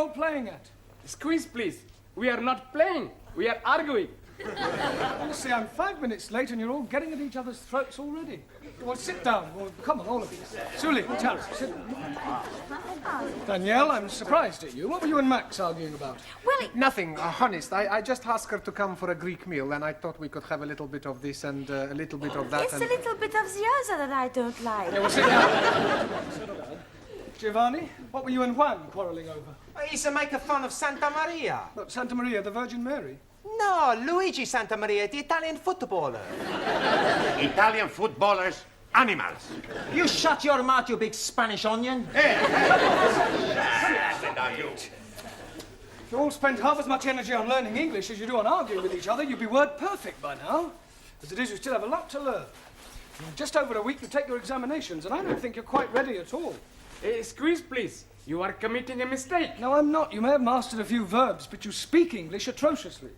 all playing at? Squeeze, please. We are not playing. We are arguing. Honestly, I'm 5 minutes late and you're all getting at each other's throats already. Well, sit down. Well, come on, all of you. Suli, Tara, sit down. Danielle, I'm surprised at you. What were you and Max arguing about? Well, Nothing, honest. I just asked her to come for a Greek meal, and I thought we could have a little bit of this and a little bit of that. it's a little bit of the other that I don't like. Yeah, well, sit down. Sit down. Giovanni, what were you and Juan quarrelling over? He's a maker fun of Santa Maria. What, Santa Maria, the Virgin Mary? No, Luigi Santa Maria, the Italian footballer. Italian footballers, animals. You shut your mouth, you big Spanish onion. And are you? If you all spent half as much energy on learning English as you do on arguing with each other, you'd be word perfect by now. As it is, you still have a lot to learn. In just over a week, you take your examinations, and I don't think you're quite ready at all. Squeeze, please. You are committing a mistake. No, I'm not. You may have mastered a few verbs, but you speak English atrociously.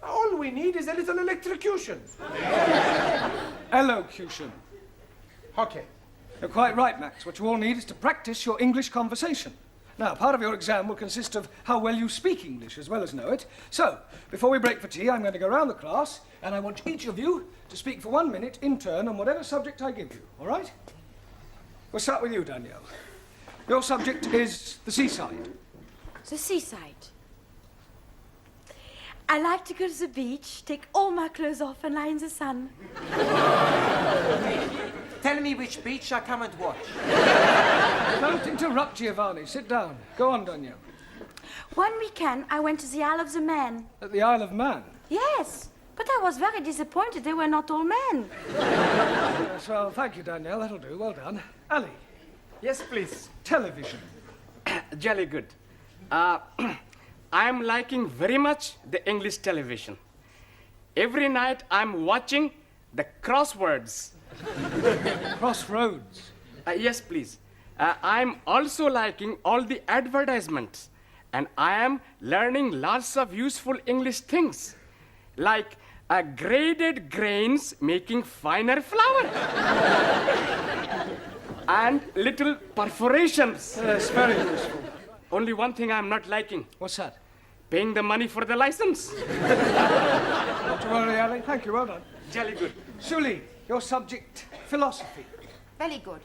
All we need is a little electrocution. Elocution. Okay. You're quite right, Max. What you all need is to practice your English conversation. Now, part of your exam will consist of how well you speak English as well as know it. So, before we break for tea, I'm going to go round the class, and I want each of you to speak for 1 minute in turn on whatever subject I give you, all right? We'll start with you, Danielle. Your subject is the seaside. The seaside. I like to go to the beach, take all my clothes off and lie in the sun. Tell me which beach I come and watch. Don't interrupt, Giovanni. Sit down. Go on, Danielle. One weekend, I went to the Isle of the Man. At the Isle of Man. Yes, but I was very disappointed they were not all men. Yes, well, thank you, Danielle. That'll do. Well done. Ali, Yes, please. television. Jolly good. I'm liking very much the English television. Every night I'm watching the crosswords. Crossroads. Yes, please. I'm also liking all the advertisements. And I am learning lots of useful English things. Like graded grains making finer flour. And little perforations. Yes, very useful. Only one thing I'm not liking. What's that? Paying the money for the license. Not to worry, Ali. Thank you. Well done. Jolly good. Suli, your subject, philosophy. Very good.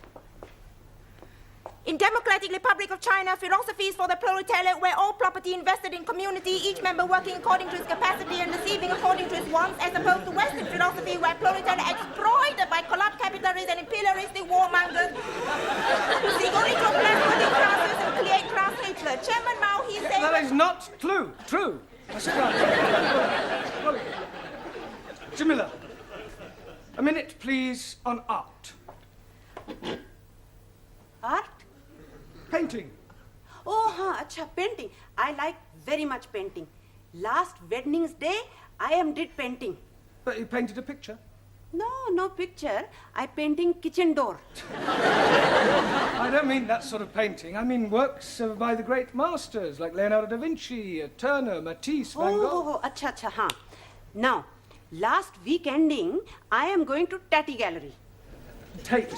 In Democratic Republic of China, philosophy is for the proletariat, where all property invested in community, each member working according to his capacity and receiving according to his wants, as opposed to Western philosophy, where proletariat exploited by corrupt capitalists and imperialistic warmongers who seek only to oppress working classes and create class hatred. Chairman Mao, he said... That is not true. That's right. Jamila, a minute, please, on art. Art? Painting. Oh, acha, painting. I like very much painting. Last Wednesday, I did painting. But you painted a picture. No picture. I painting kitchen door. I don't mean that sort of painting. I mean works by the great masters like Leonardo da Vinci, Turner, Matisse, Van Gogh. Oh, acha, huh. Now, last week ending, I am going to Tati Gallery. Tate.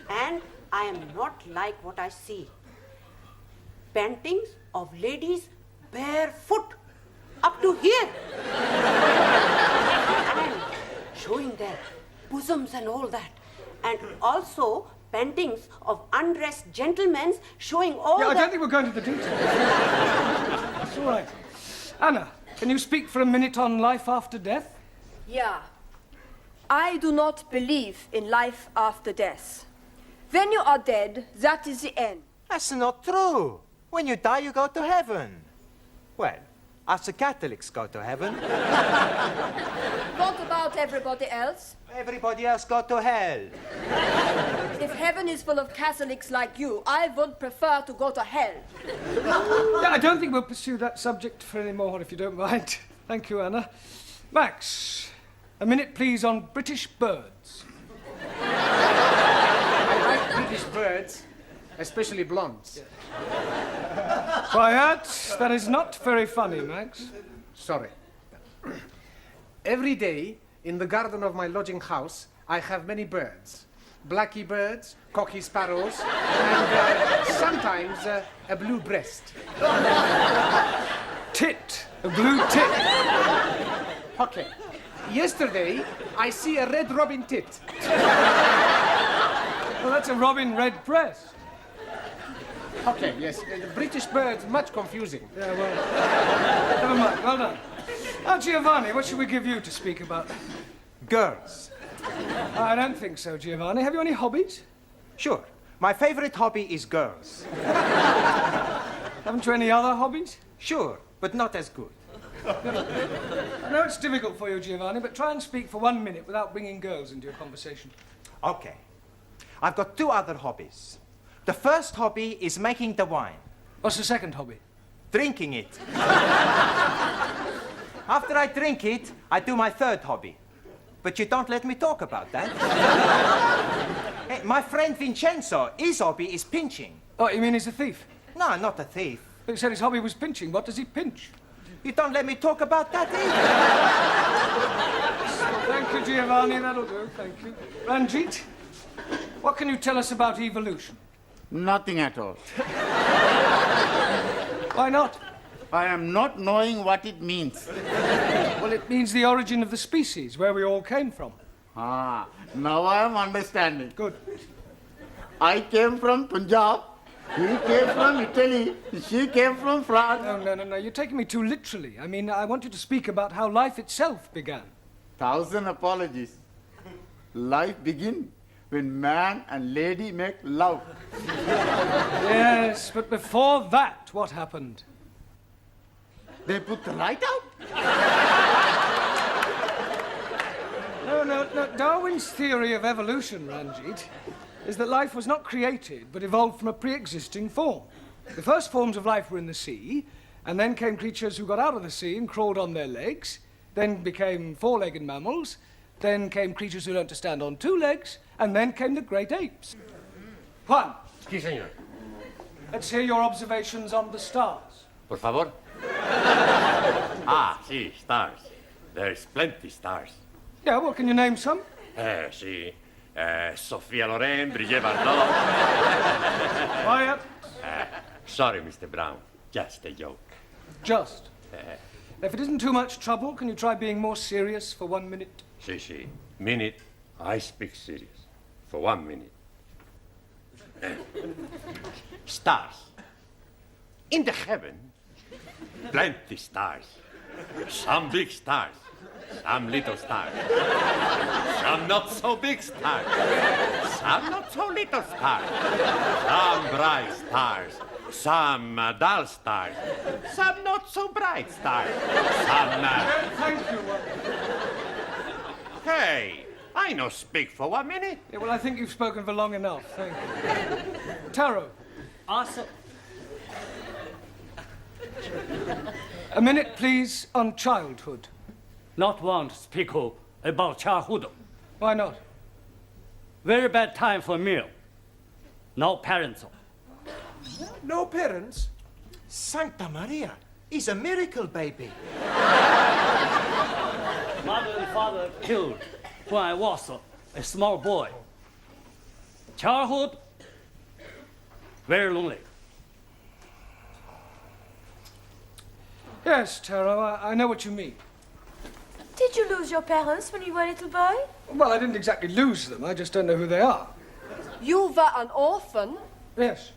And I am not like what I see. Paintings of ladies barefoot up to here. And showing their bosoms and all that. And also paintings of undressed gentlemen showing all I the... don't think we're going to the details. That's all right. Anna, can you speak for a minute on life after death? Yeah. I do not believe in life after death. When you are dead, that is the end. That's not true. When you die, you go to heaven. Well, us Catholics go to heaven. What about everybody else? Everybody else go to hell. If heaven is full of Catholics like you, I would prefer to go to hell. Yeah, I don't think we'll pursue that subject for any more, if you don't mind. Thank you, Anna. Max, a minute, please, on British birds. I like British birds, especially blondes. Quiet. That is not very funny, Max. Sorry. Every day, in the garden of my lodging house, I have many birds. blacky birds, cocky sparrows, and sometimes a blue breast. Tit. A blue tit. Okay. Yesterday, I see a red robin tit. Well, that's a robin redbreast. Okay, yes. The British birds, much confusing. Yeah, well, never mind. Well done. Now, Giovanni, what should we give you to speak about? Girls. I don't think so, Giovanni. Have you any hobbies? Sure. My favorite hobby is girls. Haven't you any other hobbies? Sure, but not as good. I know it's difficult for you, Giovanni, but try and speak for 1 minute without bringing girls into your conversation. Okay. I've got 2 other hobbies. The first hobby is making the wine. What's the second hobby? Drinking it. After I drink it, I do my third hobby. But you don't let me talk about that. Hey, my friend Vincenzo, his hobby is pinching. Oh, you mean he's a thief? No, not a thief. But he said his hobby was pinching. What does he pinch? You don't let me talk about that either. Thank you, Giovanni. That'll do. Thank you. Ranjit, what can you tell us about evolution? Nothing at all. Why not? I am not knowing what it means. Well, it means the origin of the species, where we all came from. Ah, now I am understanding. Good. I came from Punjab. He came from Italy. She came from France. No. You're taking me too literally. I mean, I want you to speak about how life itself began. 1,000 apologies. Life begins when man and lady make love. Yes, but before that, what happened? They put the light out. No. Darwin's theory of evolution, Ranjit, is that life was not created, but evolved from a pre-existing form. The first forms of life were in the sea, and then came creatures who got out of the sea and crawled on their legs, then became 4-legged mammals, then came creatures who learned to stand on 2 legs, and then came the great apes. Juan, Sí, señor. let's hear your observations on the stars. Por favor. Sí, stars. There's plenty stars. Yeah, well, can you name some? Sí. Sophia Loren, Brigitte Bardot. Quiet. Sorry, Mr. Brown. Just a joke. Just. If it isn't too much trouble, can you try being more serious for 1 minute? Sí. Minute. I speak serious. For 1 minute. Stars. In the heaven, plenty stars. Some big stars. Some little stars. Some not so big stars. Some not so little stars. Some bright stars. Some dull stars. Some not so bright stars. Some... Thank you. Hey, I no speak for 1 minute. Yeah, well, I think you've spoken for long enough. Thank you. Taro. Also, A minute, please, on childhood. not want to speak about childhood. Why not? Very bad time for me. No parents. No parents? Santa Maria, he's a miracle baby. Mother and father killed when I was a small boy. Childhood, very lonely. Yes, Taro, I know what you mean. Did you lose your parents when you were a little boy? Well, I didn't exactly lose them. I just don't know who they are. You were an orphan? Yes.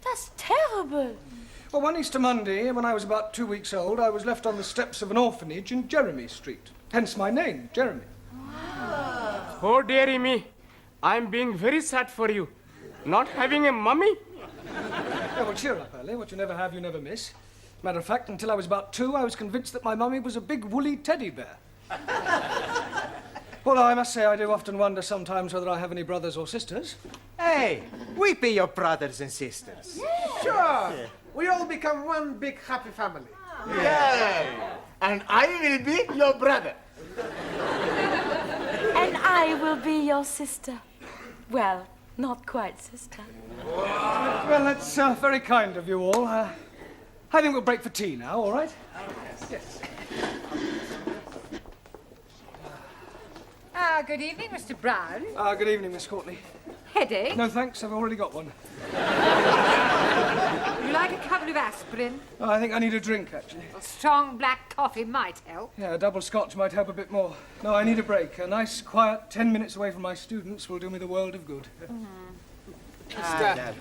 That's terrible. Well, one Easter Monday, when I was about 2 weeks old, I was left on the steps of an orphanage in Jeremy Street. Hence my name, Jeremy. Oh, dearie me. I'm being very sad for you. Not having a mummy? Yeah, well, cheer up, Ellie. What you never have, you never miss. Matter of fact, until I was about 2, I was convinced that my mummy was a big woolly teddy bear. Although I must say I do often wonder sometimes whether I have any brothers or sisters. Hey, we be your brothers and sisters. Sure. We all become one big happy family. Yeah. And I will be your brother. And I will be your sister. Well, not quite sister. Well, that's very kind of you all. I think we'll break for tea now, all right? Yes. Good evening, Mr. Brown. Good evening, Miss Courtney. Headache? No, thanks. I've already got one. You like a couple of aspirin? Oh, I think I need a drink, actually. A strong black coffee might help. Yeah, a double scotch might help a bit more. No, I need a break. A nice, quiet 10 minutes away from my students will do me the world of good.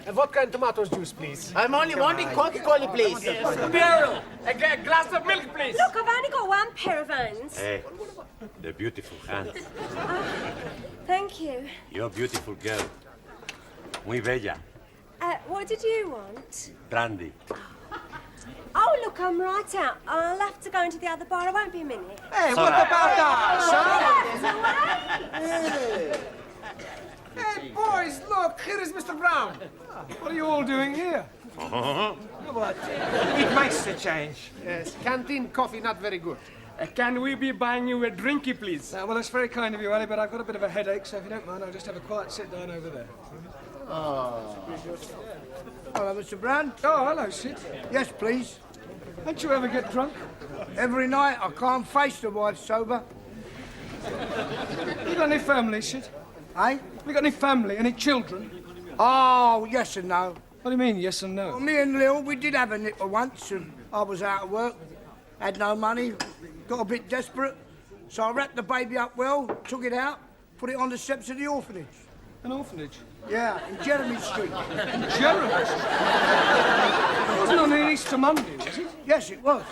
A vodka and tomato juice, please. I'm only wanting Coca-Cola, please. Beryl, a glass of milk, please. Look, I've only got one pair of hands. Hey, the beautiful hands. Thank you. You're a beautiful girl. Muy bella. What did you want? Brandy. Oh, look, I'm right out. I'll have to go into the other bar. I won't be a minute. Hey, what about that, Hey, boys, look, here is Mr. Brown. What are you all doing here? It makes a change. Yes, canteen coffee not very good. Can we be buying you a drinky, please? Well, that's very kind of you, Ali, but I've got a bit of a headache, so if you don't mind, I'll just have a quiet sit down over there. Hello, Mr. Brown. Oh, hello, Sid. Yes, please. Don't you ever get drunk? Every night I can't face the wife sober. You got any family, Sid? Eh? You got any family, any children? Oh, yes and no. What do you mean, yes and no? Well, me and Lil, we did have a nipper once, and I was out of work, had no money, got a bit desperate, so I wrapped the baby up well, took it out, put it on the steps of the orphanage. An orphanage? Yeah, in Jeremy Street. Jeremy? It wasn't on an Easter Monday, was it? Yes, it was.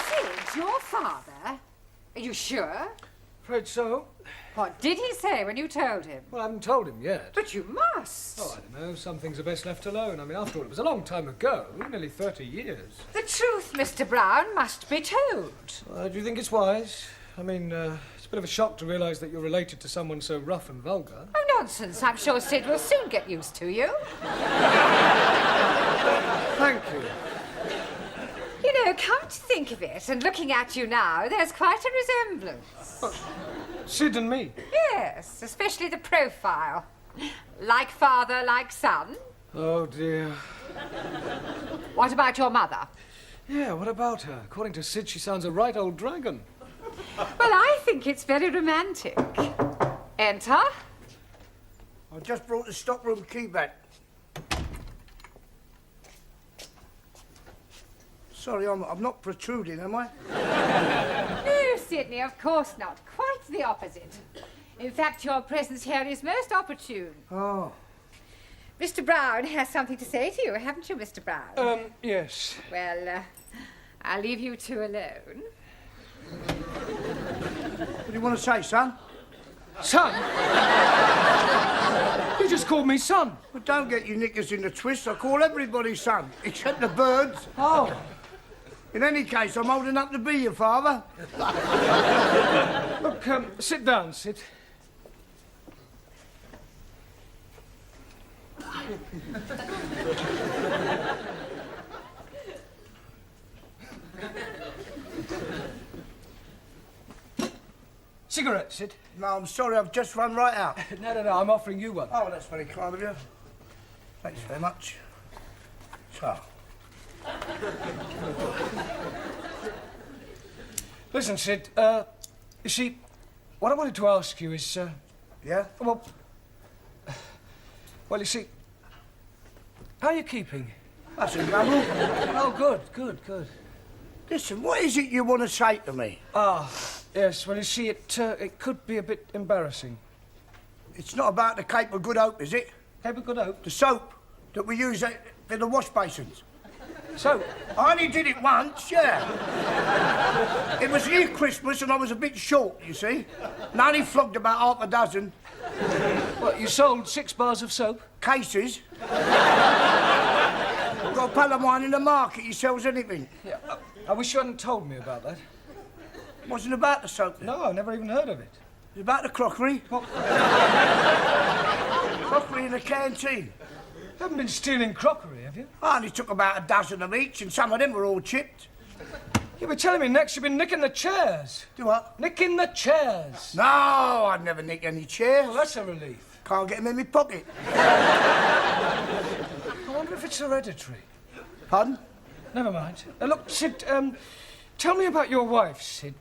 Sid, your father? Are you sure? Afraid so. What did he say when you told him? Well, I haven't told him yet. But you must. Oh, I don't know. Some things are best left alone. I mean, after all, it was a long time ago. Nearly 30 years. The truth, Mr. Brown, must be told. Do you think it's wise? I mean, it's a bit of a shock to realise that you're related to someone so rough and vulgar. Oh, nonsense. I'm sure Sid will soon get used to you. Thank you. You know, come to think of it, and looking at you now, there's quite a resemblance. Sid and me? Yes, especially the profile. Like father, like son. Oh, dear. What about your mother? Yeah, what about her? According to Sid, she sounds a right old dragon. Well, I think it's very romantic. Enter. I just brought the stockroom key back. Sorry, I'm not protruding, am I? No, Sidney, of course not. Quite the opposite. In fact, your presence here is most opportune. Oh. Mr. Brown has something to say to you, haven't you, Mr. Brown? Yes. Well, I'll leave you two alone. What do you want to say, son? Son? You just called me son. Well, don't get your knickers in the twist. I call everybody son, except the birds. Oh. In any case, I'm old enough to be your father. Look, sit down, Sid. Cigarette, Sid? No, I'm sorry, I've just run right out. No, I'm offering you one. Oh, that's very kind of you. Thanks very much. So. Listen, Sid, you see, what I wanted to ask you is, Yeah? well, you see, how are you keeping? That's a trouble. Oh, good. Listen, what is it you want to say to me? Yes, well, you see, it could be a bit embarrassing. It's not about the Cape of Good Hope, is it? Cape of Good Hope? The soap that we use in the wash basins. So, I only did it once, yeah. It was near Christmas and I was a bit short, you see. And I only flogged about half a dozen. what, you sold 6 bars of soap? Cases. Got a pal of mine in the market, he sells anything. Yeah, I wish you hadn't told me about that. It wasn't about the soap then. No, I never even heard of it. It was about the crockery. What? Crockery in the canteen. You haven't been stealing crockery, have you? I only took about a dozen of each and some of them were all chipped. You were telling me next you've been nicking the chairs. Do what? Nicking the chairs. No, I'd never nick any chairs. Well, that's a relief. Can't get them in my pocket. I wonder if it's hereditary. Pardon? Never mind. Look, Sid, tell me about your wife, Sid.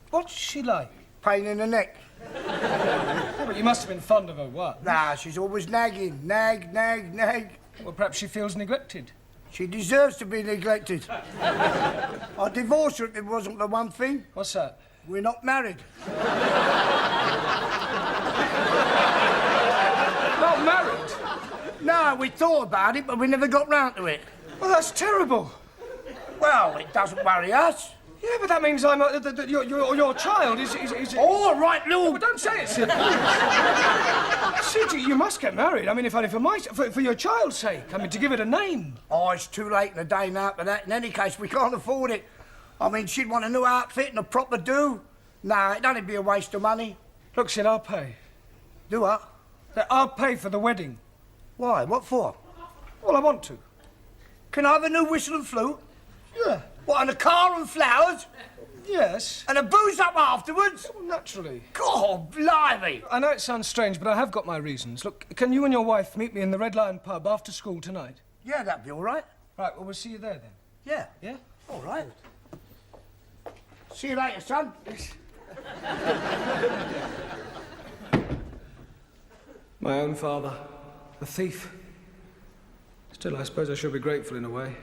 What's she like? Pain in the neck. Yeah, but you must have been fond of her, what? Nah, she's always nagging. Nag, nag, nag. Well, perhaps she feels neglected. She deserves to be neglected. I'd divorce her if it wasn't the one thing. What's that? We're not married. Not married? No, we thought about it, but we never got round to it. Well, that's terrible. Well, it doesn't worry us. Yeah, but that means your child is... All right, Lou. Well, don't say it, Sid. Sid, you must get married. I mean, if only for your child's sake. I mean, to give it a name. Oh, it's too late in the day now for that. In any case, we can't afford it. I mean, she'd want a new outfit and a proper do. Nah, it'd only be a waste of money. Look, Sid, I'll pay. Do what? I'll pay for the wedding. Why? What for? Well, I want to. Can I have a new whistle and flute? Yeah. What, and a car and flowers? Yes. And a booze up afterwards? Well, naturally. God, blimey! I know it sounds strange, but I have got my reasons. Look, can you and your wife meet me in the Red Lion pub after school tonight? Yeah, that'd be all right. Right, well, we'll see you there then. Yeah. Yeah? All right. See you later, son. My own father, a thief. Still, I suppose I should be grateful in a way.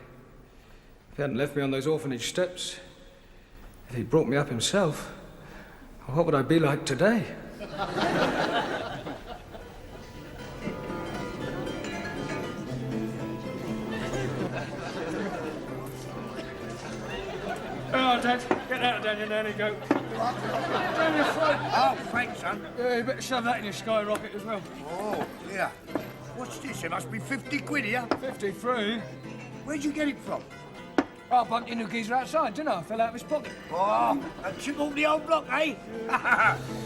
If he hadn't left me on those orphanage steps, if he'd brought me up himself, what would I be like today? Oh, Dad, get out of Daniel, there you go. Daniel, Frank. Oh, thanks, son. Yeah, you better shove that in your skyrocket as well. Oh, yeah. What's this? It must be 50 quid here. 53. Where'd you get it from? I bumped into a geezer outside, didn't I? Fell out of his pocket. Oh, a chip off the old block, eh?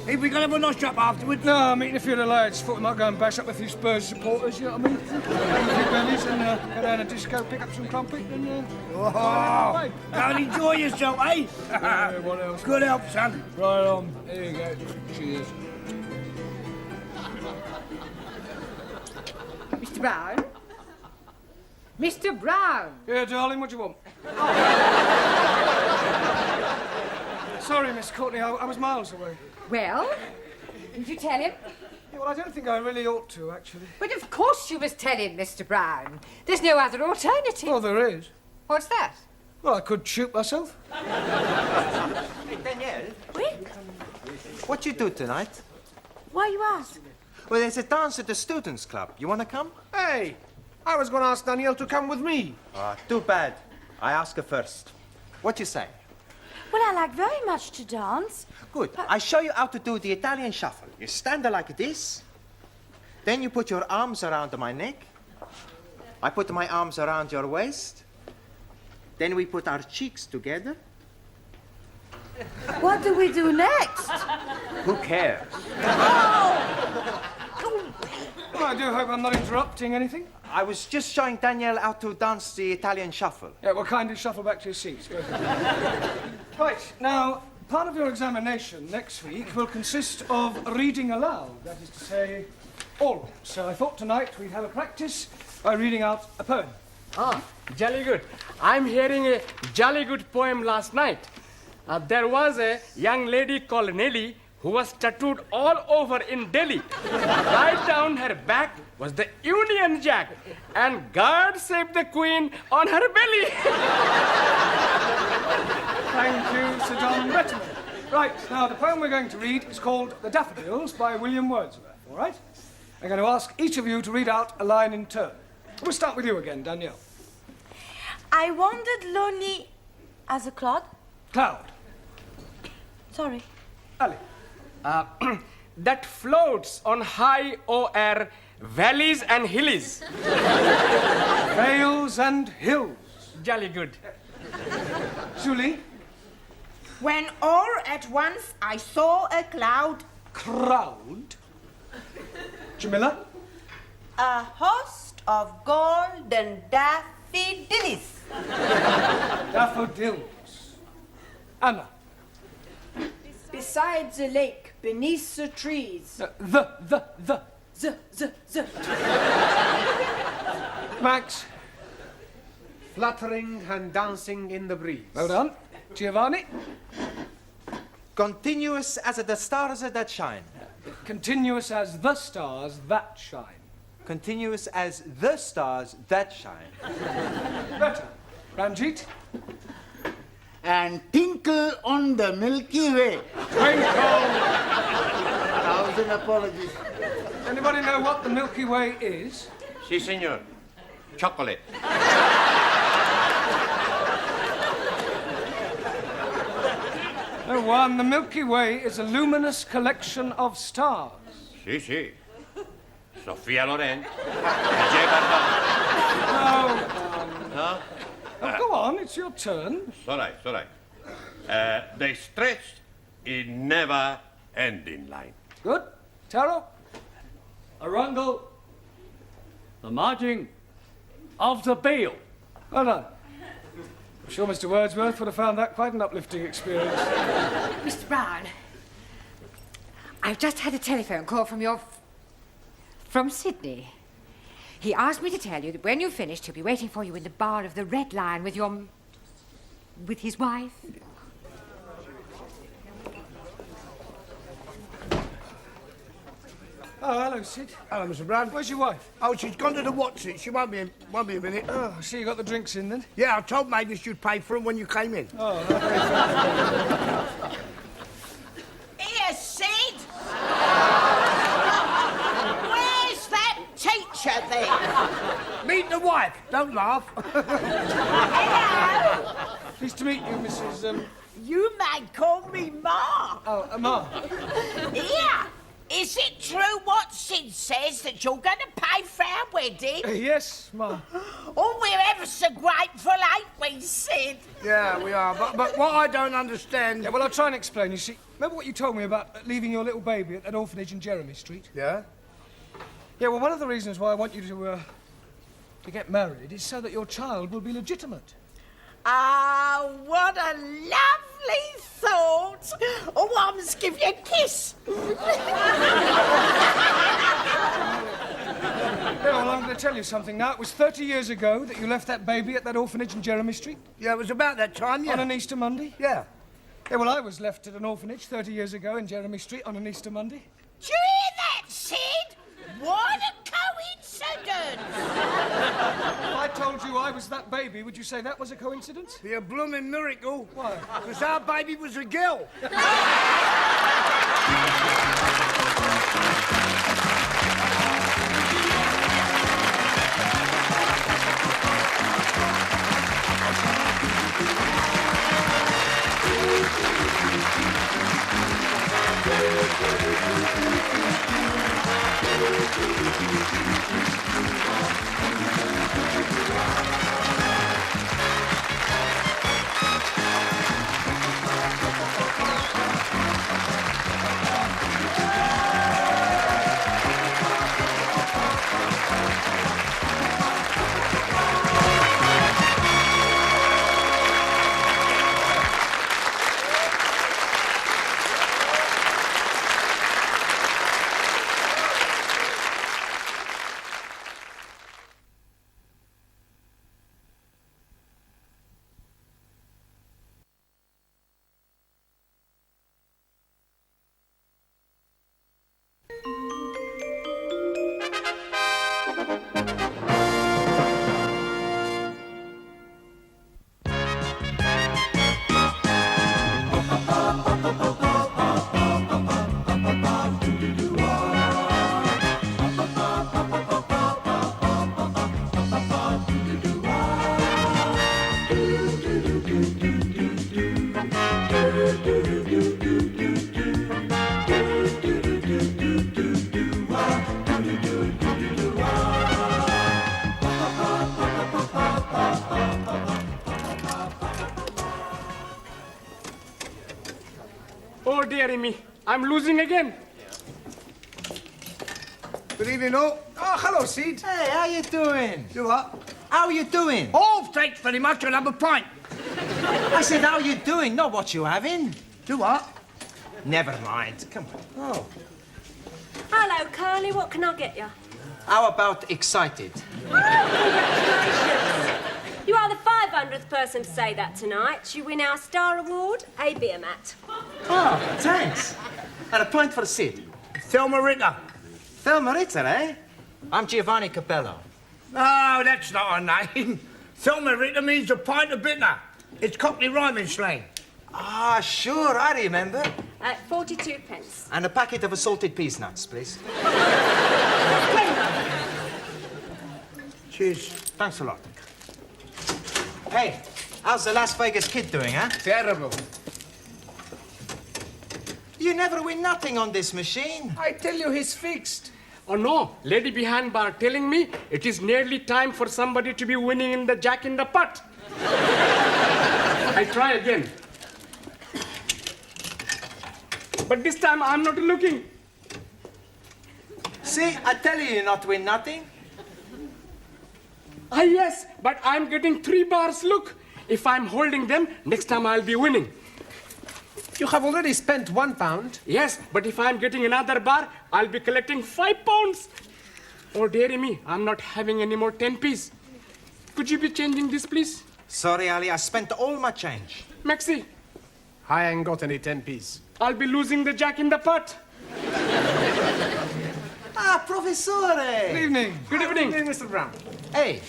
Hey, we gonna have a nosh up afterwards? No, I'm meeting a few of the lads. Thought we might go and bash up a few Spurs supporters, you know what I mean? Have a few bellies and go down a disco, pick up some crumpet and... Oh, go and enjoy yourself, eh? Yeah, what else? Good help, son. Right on. There you go. Cheers. Mr. Brown? Mr. Brown! Yeah, darling, what do you want? Sorry, Miss Courtney, I was miles away. Well, did you tell him? Yeah, well, I don't think I really ought to, actually. But of course you must tell him, Mr. Brown. There's no other alternative. Well, there is. What's that? Well, I could shoot myself. Hey, Danielle. Oui? What you do tonight? Why you ask? Well, there's a dance at the Students' Club. You want to come? Hey, I was going to ask Danielle to come with me. Ah, too bad. I ask her first. What you say? Well, I like very much to dance. Good. I show you how to do the Italian shuffle. You stand there like this. Then you put your arms around my neck. I put my arms around your waist. Then we put our cheeks together. What do we do next? Who cares? Well, I do hope I'm not interrupting anything. I was just showing Danielle how to dance the Italian shuffle. Yeah, well, kindly shuffle back to your seats. Go ahead. Right, now, part of your examination next week will consist of reading aloud. That is to say, always. So I thought tonight we'd have a practice by reading out a poem. Ah, jolly good. I'm hearing a jolly good poem last night. There was a young lady called Nelly who was tattooed all over in Delhi. Right down her back was the Union Jack, and God save the Queen on her belly. Thank you, Sir John Betterman. Right, now the poem we're going to read is called The Daffodils by William Wordsworth, all right? I'm going to ask each of you to read out a line in turn. We'll start with you again, Danielle. I wandered lonely as a cloud. Cloud. Sorry. Ali. That floats on high o'er valleys and hillies. Vales and hills. Jolly good. Julie. When all at once I saw a cloud. Crowd. Jamila. A host of golden daffodils. Daffodils. Anna. Beside the lake, beneath the trees. The. Z. Max. Fluttering and dancing in the breeze. Well done. Giovanni. Continuous as the stars that shine. Continuous as the stars that shine. Continuous as the stars that shine. Better. Ranjit. And tinkle on the Milky Way. Twinkle. 1,000 apologies. Anybody know what the Milky Way is? Si, senor. Chocolate. No one. The Milky Way is a luminous collection of stars. Si, si. Sofia Loren. Ajay Bardot. No? Oh, go on, it's your turn. It's all right, it's all right. They stretch in never-ending line. Good. Taro. Arundel, the margin of the Beale. Well done. I'm sure Mr. Wordsworth would have found that quite an uplifting experience. Mr. Brown, I've just had a telephone call from Sydney. He asked me to tell you that when you've finished, he'll be waiting for you in the bar of the Red Lion with his wife. Oh, hello, Sid. Hello, Mr. Brown. Where's your wife? Oh, she's gone to the Watson. She won't be a minute. Oh, I see you got the drinks in then. Yeah, I told Mavis you'd pay for them when you came in. Oh, Here, Sid! Where's that teacher then? Meet the wife. Don't laugh. Hello! pleased to meet you, Mrs. You may call me Ma. Oh, Ma. Here! Is it true what Sid says that you're going to pay for our wedding? Yes, Ma. Oh, we're ever so grateful, ain't we, Sid? Yeah, we are. But what I don't understand... Yeah, well, I'll try and explain. You see, remember what you told me about leaving your little baby at that orphanage in Jeremy Street? Yeah? Yeah, well, one of the reasons why I want you to get married is so that your child will be legitimate. Ah, what a lovely thought. Oh, I must give you a kiss. Yeah, well, I'm going to tell you something now. It was 30 years ago that you left that baby at that orphanage in Jeremy Street. Yeah, it was about that time, yeah. On an Easter Monday? Yeah. Yeah, well, I was left at an orphanage 30 years ago in Jeremy Street on an Easter Monday. Do you hear that, Sid? What a coincidence! If I told you I was that baby, would you say that was a coincidence? Be a blooming miracle. Why? Because our baby was a girl. Oh, dearie me, I'm losing again. Good evening, all. Oh, hello, Sid. Hey, how you doing? You what? How you doing? Oh, thanks very much. I'll have a pint. I said, how you doing, not what you having. Do what? Never mind. Come on. Oh. Hello, Curly. What can I get you? How about excited? You are the 500th person to say that tonight. You win our Star Award, a beer mat. Oh, thanks. And a pint for Sid. Thelma Ritter. Thelma Ritter, eh? I'm Giovanni Capello. No, that's not her name. Thelma Ritter means a pint of bitter. It's Cockney rhyming slang. Ah, sure, I remember. 42 pence. And a packet of assorted peas nuts, please. Cheers. Thanks a lot. Hey, how's the Las Vegas kid doing, huh? Terrible. You never win nothing on this machine. I tell you, he's fixed. Oh no, lady behind bar telling me it is nearly time for somebody to be winning in the Jack in the Pot. I try again. But this time I'm not looking. See, I tell you, you not win nothing. Ah yes, but I'm getting 3 bars. Look, if I'm holding them, next time I'll be winning. You have already spent £1. Yes, but if I'm getting another bar, I'll be collecting £5. Oh, dearie me, I'm not having any more 10p's. Could you be changing this, please? Sorry, Ali, I spent all my change. Maxi, I ain't got any 10p's. I'll be losing the Jack in the Pot. Ah, Professore! Good evening. Good evening. Mr. Brown. Hey,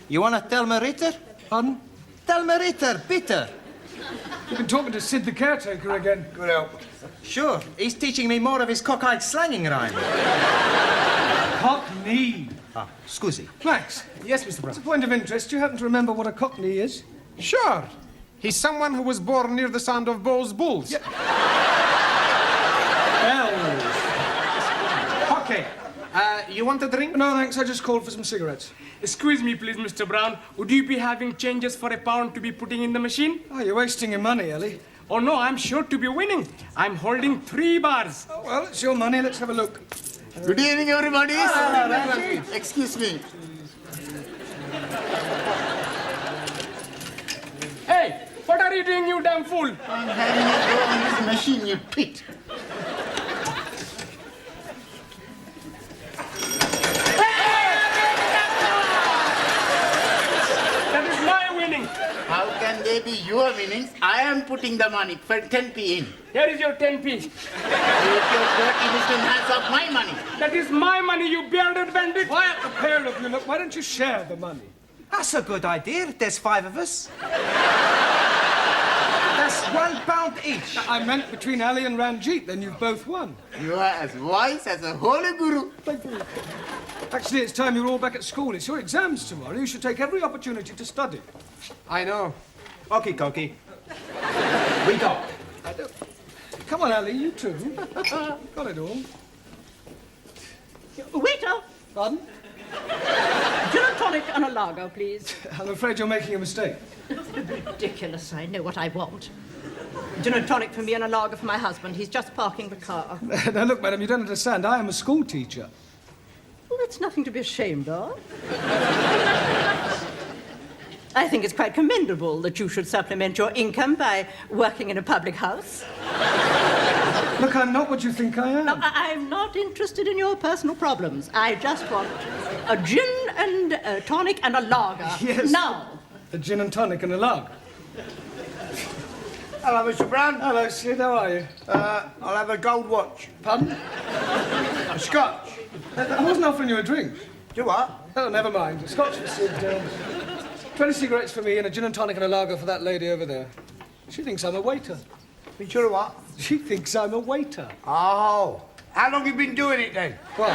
you want a Thelma Ritter? Pardon? Thelma Ritter, bitter. You've been talking to Sid the caretaker again. Good help. Sure, he's teaching me more of his cockeyed slanging rhyme. Cockney. Ah, scusi. Max, Yes, Mr. Brown. as a point of interest, do you happen to remember what a Cockney is? Sure. He's someone who was born near the sound of Bow's bulls. Yep. Okay. You want a drink? No, thanks. I just called for some cigarettes. Excuse me, please, Mr. Brown. Would you be having changes for £1 to be putting in the machine? Oh, you're wasting your money, Ellie. Oh, no, I'm sure to be winning. I'm holding 3 bars. Oh, well, it's your money. Let's have a look. Good evening, everybody. Excuse me. Hey, what are you doing, you damn fool? I'm having a go on this machine, you pit. That is my winning. How can they be your winnings? I am putting the money for 10p in. Here is your 10p. Take your dirty little hands off my money. That is my money, you bearded bandit. Quiet the pair of you. Look, why don't you share the money? That's a good idea. There's 5 of us. That's £1 each. I meant between Ali and Ranjit, then you've both won. You are as wise as a holy guru. Actually, it's time you're all back at school. It's your exams tomorrow. You should take every opportunity to study. I know. Okie dokie. We go. Come on, Ali, you too. Got it all. Waiter, Pardon? gin and tonic and a lager, please. I'm afraid you're making a mistake. Ridiculous, I know what I want. Gin and tonic for me and a lager for my husband. He's just parking the car. Now, look, madam, you don't understand. I am a school teacher. Well, that's nothing to be ashamed of. I think it's quite commendable that you should supplement your income by working in a public house. Look, I'm not what you think I am. No, I'm not interested in your personal problems. I just want a gin and a tonic and a lager. Yes. Now. A gin and tonic and a lager. Hello, Mr. Brown. Hello, Sid. How are you? I'll have a gold watch. Pardon? A scotch. I wasn't offering you a drink. Do what? Oh, never mind. A scotch for Sid. 20 cigarettes for me and a gin and tonic and a lager for that lady over there. She thinks I'm a waiter. You sure of what? She thinks I'm a waiter. Oh. How long you been doing it then? Well,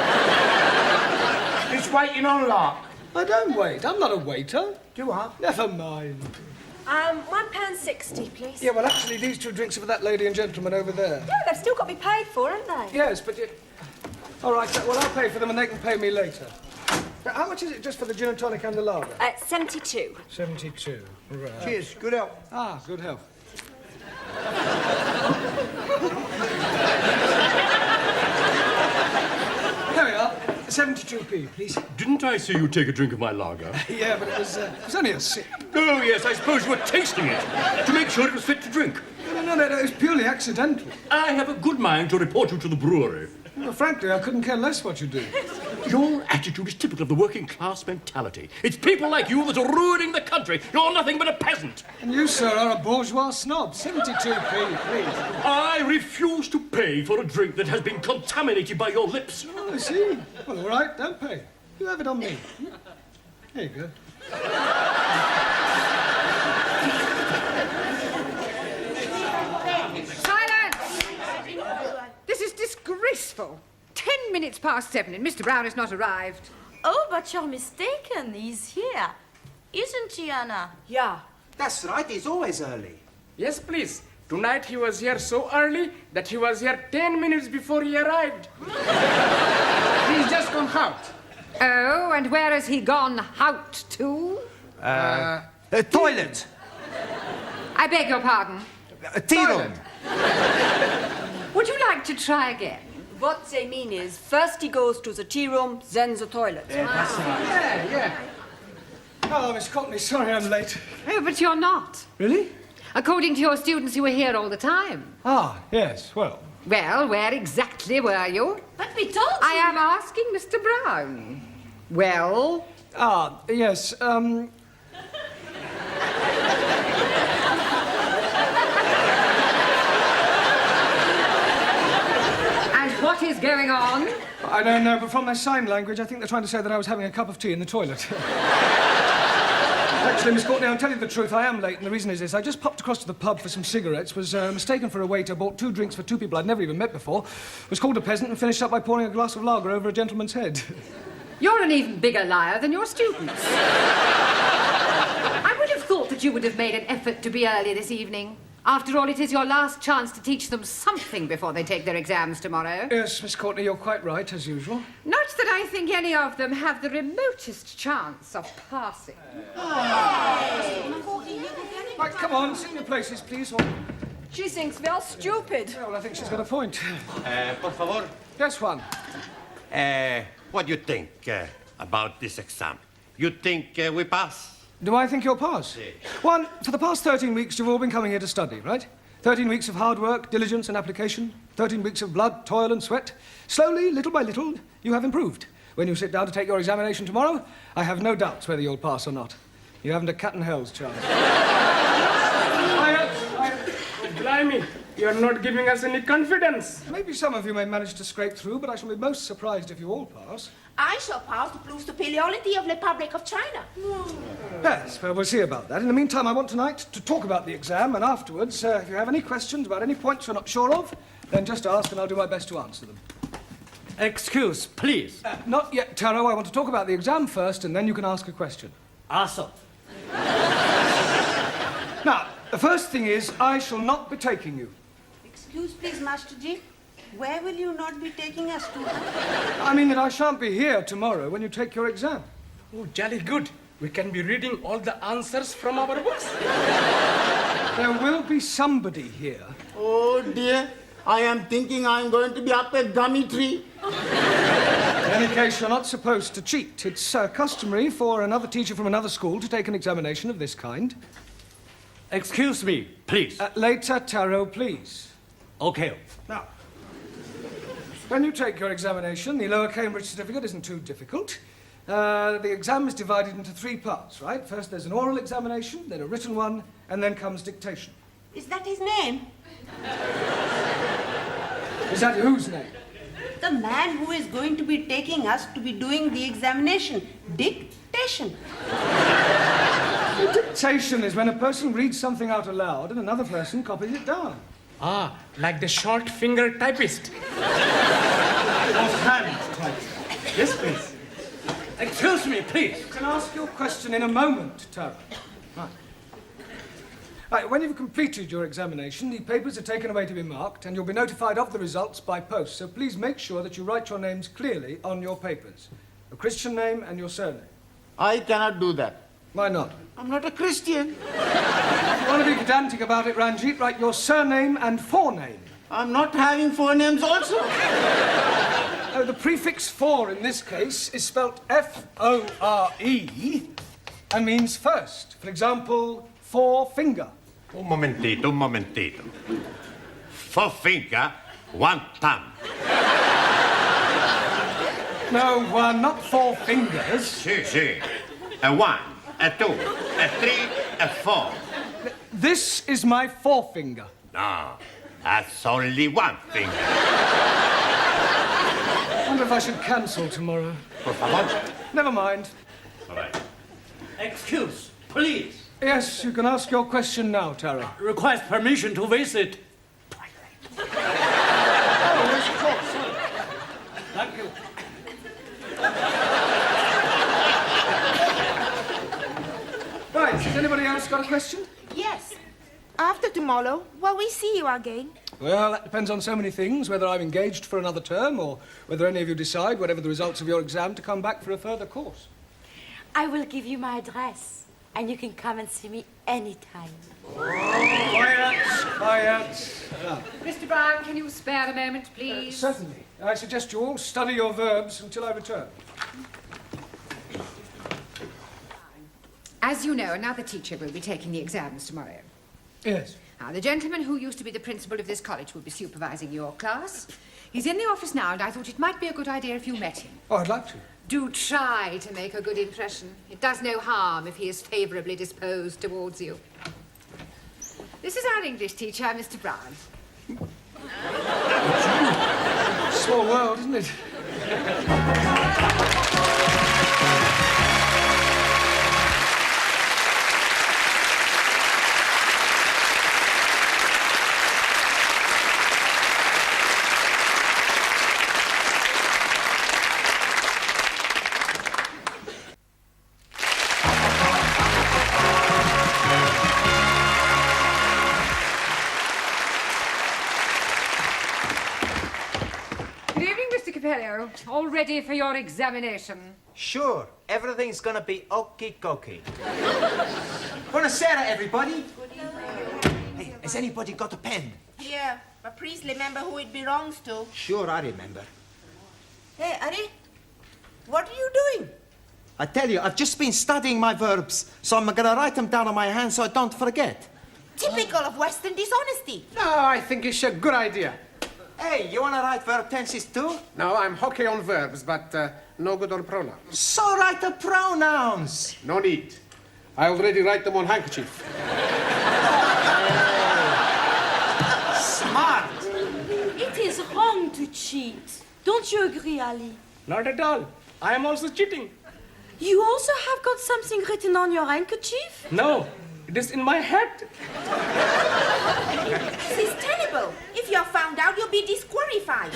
Just waiting on lark. I don't wait. I'm not a waiter. Do what? Never mind. £1.60, please. Yeah, well, actually, these 2 drinks are for that lady and gentleman over there. Yeah, they've still got to be paid for, haven't they? Yes, but you... All right, well, I'll pay for them and they can pay me later. Now, how much is it just for the gin and tonic and the lager? 72. 72. Right. Cheers. Good help. Ah, good health. There we are. 72p, please. Didn't I see you take a drink of my lager? Yeah, but it was only a sip. Oh, yes, I suppose you were tasting it to make sure it was fit to drink. No, it was purely accidental. I have a good mind to report you to the brewery. Well, frankly, I couldn't care less what you do. Your attitude is typical of the working class mentality. It's people like you that are ruining the country. You're nothing but a peasant. And you, sir, are a bourgeois snob. 72p, please. I refuse to pay for a drink that has been contaminated by your lips. Oh, I see. Well, all right, don't pay. You have it on me. There you go. This is disgraceful. 10 minutes past 7 and Mr. Brown has not arrived. Oh, but you're mistaken. He's here. Isn't he, Anna? Yeah. That's right, he's always early. Yes, please. Tonight he was here so early that he was here 10 minutes before he arrived. He's just gone out. Oh, and where has he gone out to? Toilet. I beg your pardon. Tea room. Would you like to try again? What they mean is, first he goes to the tea room, then the toilet. Yeah. Oh, Miss Courtney, sorry I'm late. Oh, but you're not. Really? According to your students, you were here all the time. Ah, yes, well. Well, where exactly were you? But we told you. I am asking Mr. Brown. Well? Ah, yes, What is going on? I don't know, but from their sign language, I think they're trying to say that I was having a cup of tea in the toilet. Actually, Miss Courtney, I'll tell you the truth, I am late, and the reason is this. I just popped across to the pub for some cigarettes, was mistaken for a waiter, bought 2 drinks for 2 people I'd never even met before, was called a peasant, and finished up by pouring a glass of lager over a gentleman's head. You're an even bigger liar than your students. I would have thought that you would have made an effort to be early this evening. After all, it is your last chance to teach them something before they take their exams tomorrow. Yes, Miss Courtney, you're quite right, as usual. Not that I think any of them have the remotest chance of passing. Right, come on, sit in your places, please. Or... She thinks we're stupid. Yeah, well, I think she's got a point. Por favor. Yes, Juan. What do you think about this exam? You think we pass? Do I think you'll pass? Si. Juan, for the past 13 weeks, you've all been coming here to study, right? 13 weeks of hard work, diligence and application. 13 weeks of blood, toil and sweat. Slowly, little by little, you have improved. When you sit down to take your examination tomorrow, I have no doubts whether you'll pass or not. You haven't a cat in hell's chance. Blimey, you're not giving us any confidence. Maybe some of you may manage to scrape through, but I shall be most surprised if you all pass. I shall pass to prove the superiority of the Republic of China. Yes, well, we'll see about that. In the meantime, I want tonight to talk about the exam, and afterwards, if you have any questions about any points you're not sure of, then just ask and I'll do my best to answer them. Excuse, please. Not yet, Taro. I want to talk about the exam first, and then you can ask a question. Awesome. Now, the first thing is, I shall not be taking you. Excuse please, Master Ji. Where will you not be taking us to? I mean that I shan't be here tomorrow when you take your exam. Oh, jolly good. We can be reading all the answers from our books. There will be somebody here. Oh dear, I am thinking I'm going to be up a gummy tree. In any case, you're not supposed to cheat. It's customary for another teacher from another school to take an examination of this kind. Excuse me, please. Later, Taro, please. Okay. Now, when you take your examination, the Lower Cambridge certificate isn't too difficult. The exam is divided into 3 parts, right? First there's an oral examination, then a written one, and then comes dictation. Is that his name? Is that whose name? The man who is going to be taking us to be doing the examination. Dictation. Dictation is when a person reads something out aloud and another person copies it down. Ah, like the short finger typist. Hand typist. Yes, please. Excuse me, please. You can ask your question in a moment, Taro. Right. Right, when you've completed your examination, the papers are taken away to be marked, and you'll be notified of the results by post. So please make sure that you write your names clearly on your papers. Your Christian name and your surname. I cannot do that. Why not? I'm not a Christian. If you want to be pedantic about it, Ranjit, write your surname and forename. I'm not having 4 names also. The prefix for in this case is spelt F-O-R-E and means first. For example, forefinger. Un momentito. Forefinger, one thumb. No, not four fingers. Si. A 1, a 2, a 3, a 4. This is my forefinger. No, that's only one finger. I wonder if I should cancel tomorrow. Por favor. Never mind. All right. Excuse, please. Yes, you can ask your question now, Tara. Request permission to visit. Oh, yes, of course. Sorry. Thank you. Right, has anybody else got a question? Yes. After tomorrow, will we see you again? Well, that depends on so many things, whether I'm engaged for another term or whether any of you decide, whatever the results of your exam, to come back for a further course. I will give you my address, and you can come and see me anytime. Quiet. Mr. Brown, can you spare a moment, please? Certainly. I suggest you all study your verbs until I return. As you know, another teacher will be taking the exams tomorrow. Yes. Now, the gentleman who used to be the principal of this college will be supervising your class. He's in the office now, and I thought it might be a good idea if you met him. Oh, I'd like to. Do try to make a good impression. It does no harm if he is favourably disposed towards you. This is our English teacher, Mr. Brown. Small world, isn't it? Good evening, Mr. Capello. All ready for your examination? Sure, everything's gonna be okie-dokie. Buonasera, everybody. Hey, has anybody got a pen? Here, but please remember who it belongs to. Sure, I remember. Hey, Ari, what are you doing? I tell you, I've just been studying my verbs, so I'm gonna write them down on my hand so I don't forget. Typical of Western dishonesty. No, I think it's a good idea. Hey, you wanna write verb tenses too? No, I'm hockey on verbs, but no good on pronouns. So write the pronouns. No need. I already write them on handkerchief. Smart. It is wrong to cheat. Don't you agree, Ali? Not at all. I am also cheating. You also have got something written on your handkerchief? No, it is in my head. This is terrible. If you're found out, you'll be disqualified.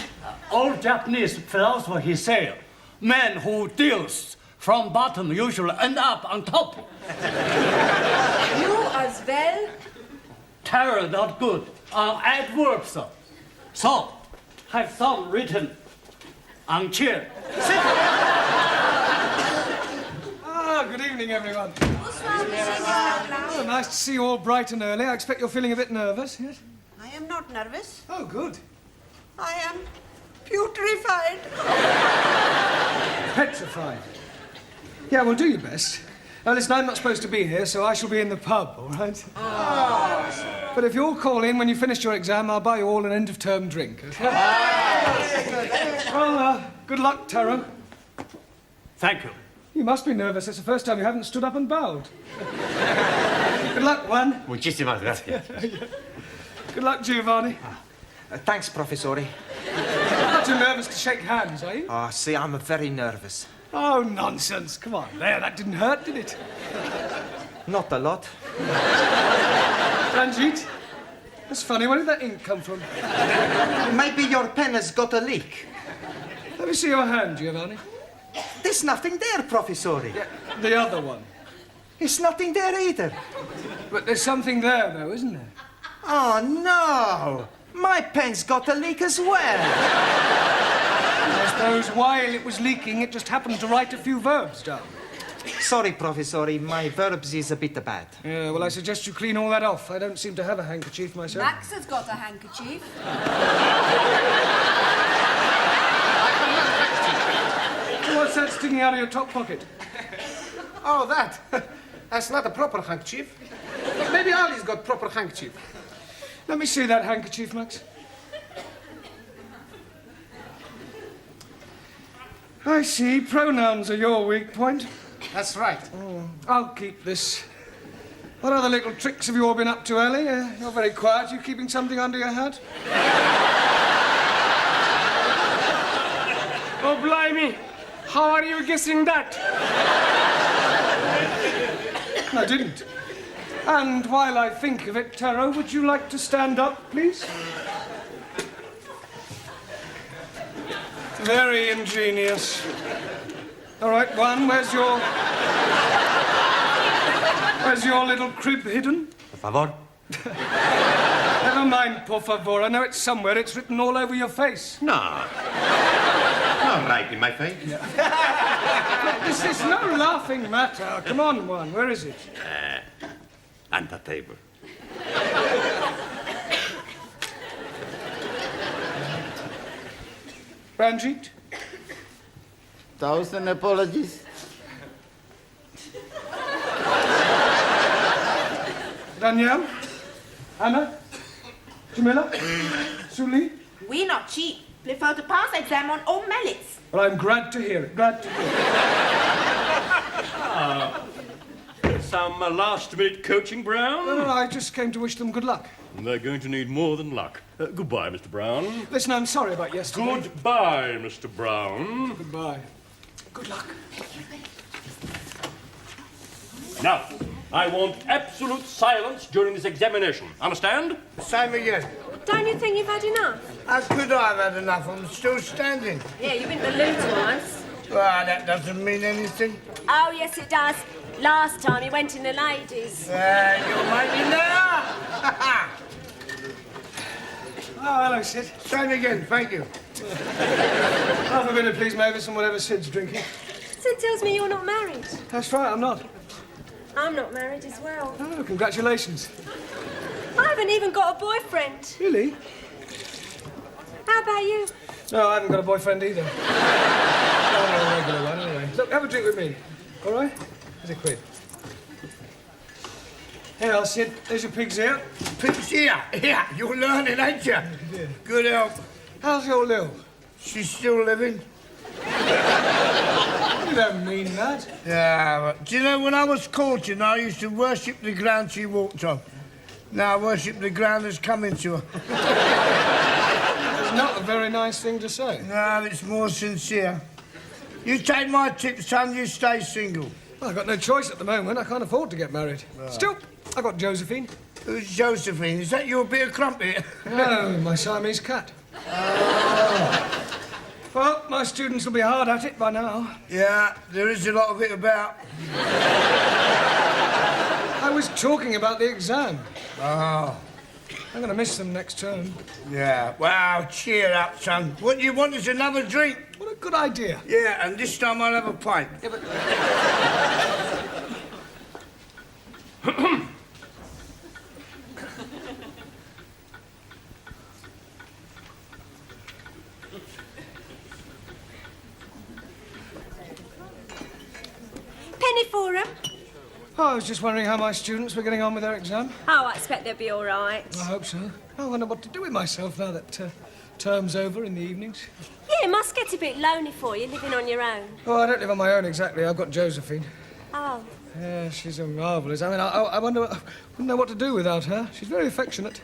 Old Japanese philosopher, he said, man who deals from bottom usually end up on top. You as well? Terror not good on adverbs. So, have some written on chair. Good evening, everyone. Oh, nice to see you all bright and early. I expect you're feeling a bit nervous, yes? I am not nervous. Oh, good. I am putrefied. Petrified. Yeah, well, do your best. Now, listen, I'm not supposed to be here, so I shall be in the pub, all right? Oh. But if you all call in when you finish your exam, I'll buy you all an end-of-term drink, okay? Well, good luck, Taro. Thank you. You must be nervous. It's the first time you haven't stood up and bowed. Good luck, Juan. Muchísimas gracias. Good luck, Giovanni. Thanks, Professore. Not too nervous to shake hands, are you? Oh, see, I'm very nervous. Oh, nonsense. Come on. There, that didn't hurt, did it? Not a lot. Ranjit, that's funny. Where did that ink come from? Maybe your pen has got a leak. Let me see your hand, Giovanni. There's nothing there, Professore. Yeah, the other one. It's nothing there either. But there's something there, though, isn't there? Oh, no. My pen's got a leak as well. I suppose while it was leaking, it just happened to write a few verbs down. Sorry, Professore, my verbs is a bit bad. Yeah, well, I suggest you clean all that off. I don't seem to have a handkerchief myself. Max has got a handkerchief. sticking out of your top pocket? Oh, that. That's not a proper handkerchief. Maybe Ali's got proper handkerchief. Let me see that handkerchief, Max. I see. Pronouns are your weak point. That's right. I'll keep this. What other little tricks have you all been up to, Ellie? You're very quiet. You keeping something under your hat? Oh, blimey. How are you guessing that? I didn't. And while I think of it, Taro, would you like to stand up, please? Very ingenious. All right, one, where's your little crib hidden? Por favor. Never mind, por favor. I know it's somewhere. It's written all over your face. No. Not right in my face. This is no laughing matter. Come on, one. Where is it? On the table. Ranjit? 1,000 apologies. Danielle? Anna? Jamila? Suli? We not cheap. Prefer to pass exam on all merits. Well, I'm glad to hear it. Glad to hear it. Some last-minute coaching, Brown? No, I just came to wish them good luck. They're going to need more than luck. Goodbye, Mr. Brown. Listen, I'm sorry about yesterday. Goodbye, Mr. Brown. Goodbye. Good luck. Now, I want absolute silence during this examination. Understand? Same again. Don't you think you've had enough? How could I have had enough? I'm still standing. Yeah, you've been to Luton once. Well, that doesn't mean anything. Oh, yes, it does. Last time he went in the ladies. You're making that up. Oh, hello, Sid. Same again, thank you. Half a minute, please, Mavis, and whatever Sid's drinking. Sid tells me you're not married. That's right, I'm not. I'm not married as well. Oh, congratulations. I haven't even got a boyfriend. Really? How about you? No, I haven't got a boyfriend either. No, a regular one, anyway. Look, have a drink with me. All right? Here's a quid. Here, Sid. There's your pig's ear. Pig's ear? Yeah, you're learning, ain't you? Yeah. Good help. How's your Lil? She's still living. You don't mean that. Yeah, but do you know, when I was courting, I used to worship the ground she walked on. Now I worship the ground that's coming to her. It's not a very nice thing to say. No, it's more sincere. You take my tip, son, you stay single. Well, I've got no choice at the moment. I can't afford to get married. Right. Still, I've got Josephine. Who's Josephine? Is that your bit of crumpet? No, my Siamese cat. Well, my students will be hard at it by now. Yeah, there is a lot of it about. I was talking about the exam. Oh. I'm going to miss them next term. Yeah, well, cheer up, son. What you want is another drink. What a good idea. Yeah, and this time I'll have a pint. Yeah, but... Penny for 'em. Oh, I was just wondering how my students were getting on with their exam. Oh, I expect they'll be all right. I hope so. I wonder what to do with myself now that term's over in the evenings. Yeah, it must get a bit lonely for you, living on your own. Oh, I don't live on my own exactly. I've got Josephine. Oh. Yeah, she's a marvellous. I mean, I wonder... I wouldn't know what to do without her. She's very affectionate.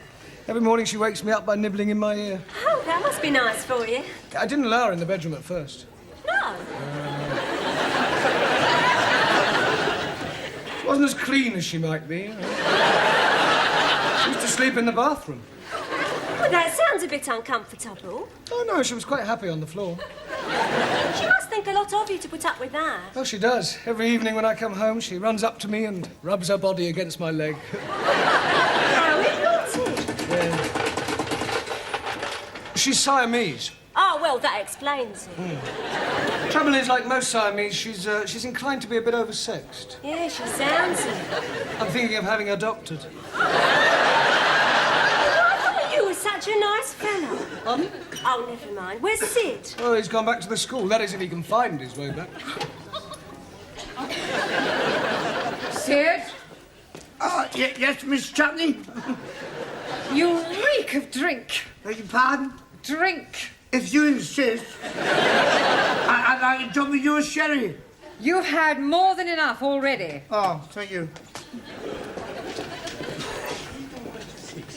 Every morning she wakes me up by nibbling in my ear. Oh, that must be nice for you. I didn't allow her in the bedroom at first. No. She wasn't as clean as she might be. You know. She used to sleep in the bathroom. Well, that sounds a bit uncomfortable. Oh, no, she was quite happy on the floor. She must think a lot of you to put up with that. Oh, she does. Every evening when I come home, she runs up to me and rubs her body against my leg. How naughty. Yeah. She's Siamese. Oh, well, that explains it. Trouble is, like most Siamese, she's inclined to be a bit oversexed. Yeah, she sounds it. I'm thinking of having her doctored. You were such a nice fellow. Pardon? Oh, never mind. Where's Sid? Oh, he's gone back to the school. That is, if he can find his way back. Sid, Yes, Miss Chutney? you reek of drink. Beg your pardon? Drink. If you insist, I'd like to drop with you a sherry. You've had more than enough already. Oh, thank you.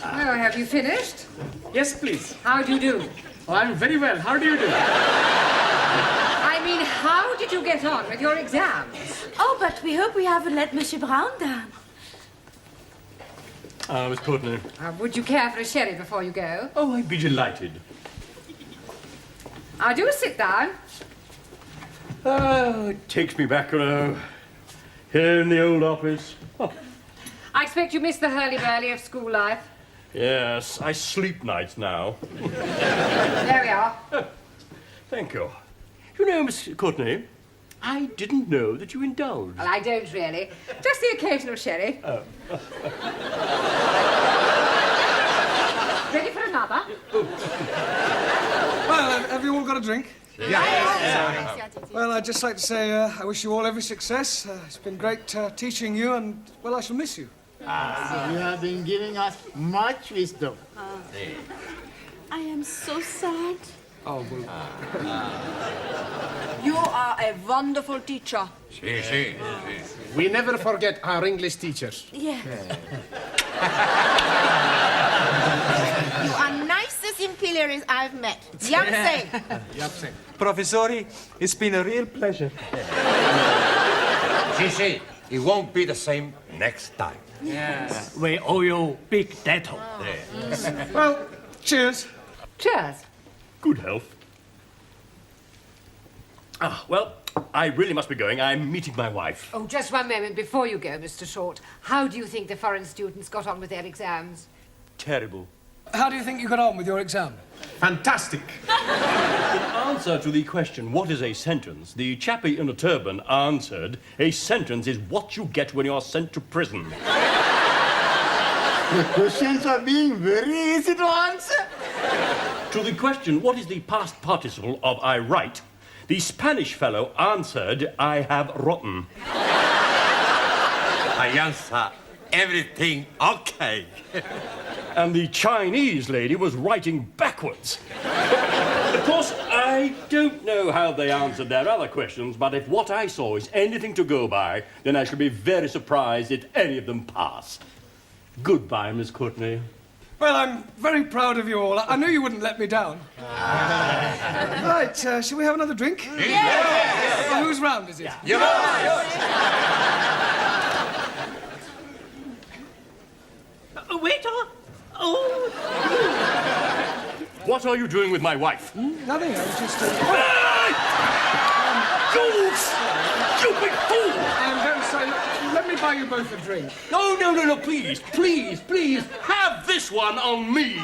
Well, have you finished? Yes, please. How do you do? Oh, I'm very well. How do you do? I mean, how did you get on with your exams? Oh, but we hope we haven't let Monsieur Brown down. Miss Courtney. Would you care for a sherry before you go? Oh, I'd be delighted. Do sit down. It takes me back, here in the old office. Oh, I expect you missed the hurly-burly of school life. yes, I sleep nights now. There we are. Thank you. You know, Miss Courtney, I didn't know that you indulged. Well, I don't really. Just the occasional sherry. Oh. Ready for another? Well, have you all got a drink? Yeah. Well, I'd just like to say I wish you all every success. It's been great teaching you, and, well, I shall miss you. You have been giving us much wisdom. I am so sad. Oh, well. You are a wonderful teacher. We never forget our English teachers. Yeah. You are nicest imperials I've met. Yapse. Professori, it's been a real pleasure. Gigi, it won't be the same next time. Yes. We owe you big debt. Well, cheers. Cheers. Good health. Well, I really must be going. I'm meeting my wife. Oh, just one moment before you go, Mr. Short. How do you think the foreign students got on with their exams? Terrible. How do you think you got on with your exam? Fantastic. In answer to the question, what is a sentence, the chappie in a turban answered, a sentence is what you get when you are sent to prison. The questions are being very easy to answer. To the question, what is the past participle of I write, the Spanish fellow answered, I have rotten. I answer everything okay. And the Chinese lady was writing backwards. Of course, I don't know how they answered their other questions, but if what I saw is anything to go by, then I shall be very surprised if any of them pass. Goodbye, Miss Courtney. Well, I'm very proud of you all. I knew you wouldn't let me down. Right, shall we have another drink? Yes. Well, whose round is it? Yours. Waiter! Oh! What are you doing with my wife? Nothing, I was just... You big fool! I'm very sorry. Let me buy you both a drink. No, please, have this one on me.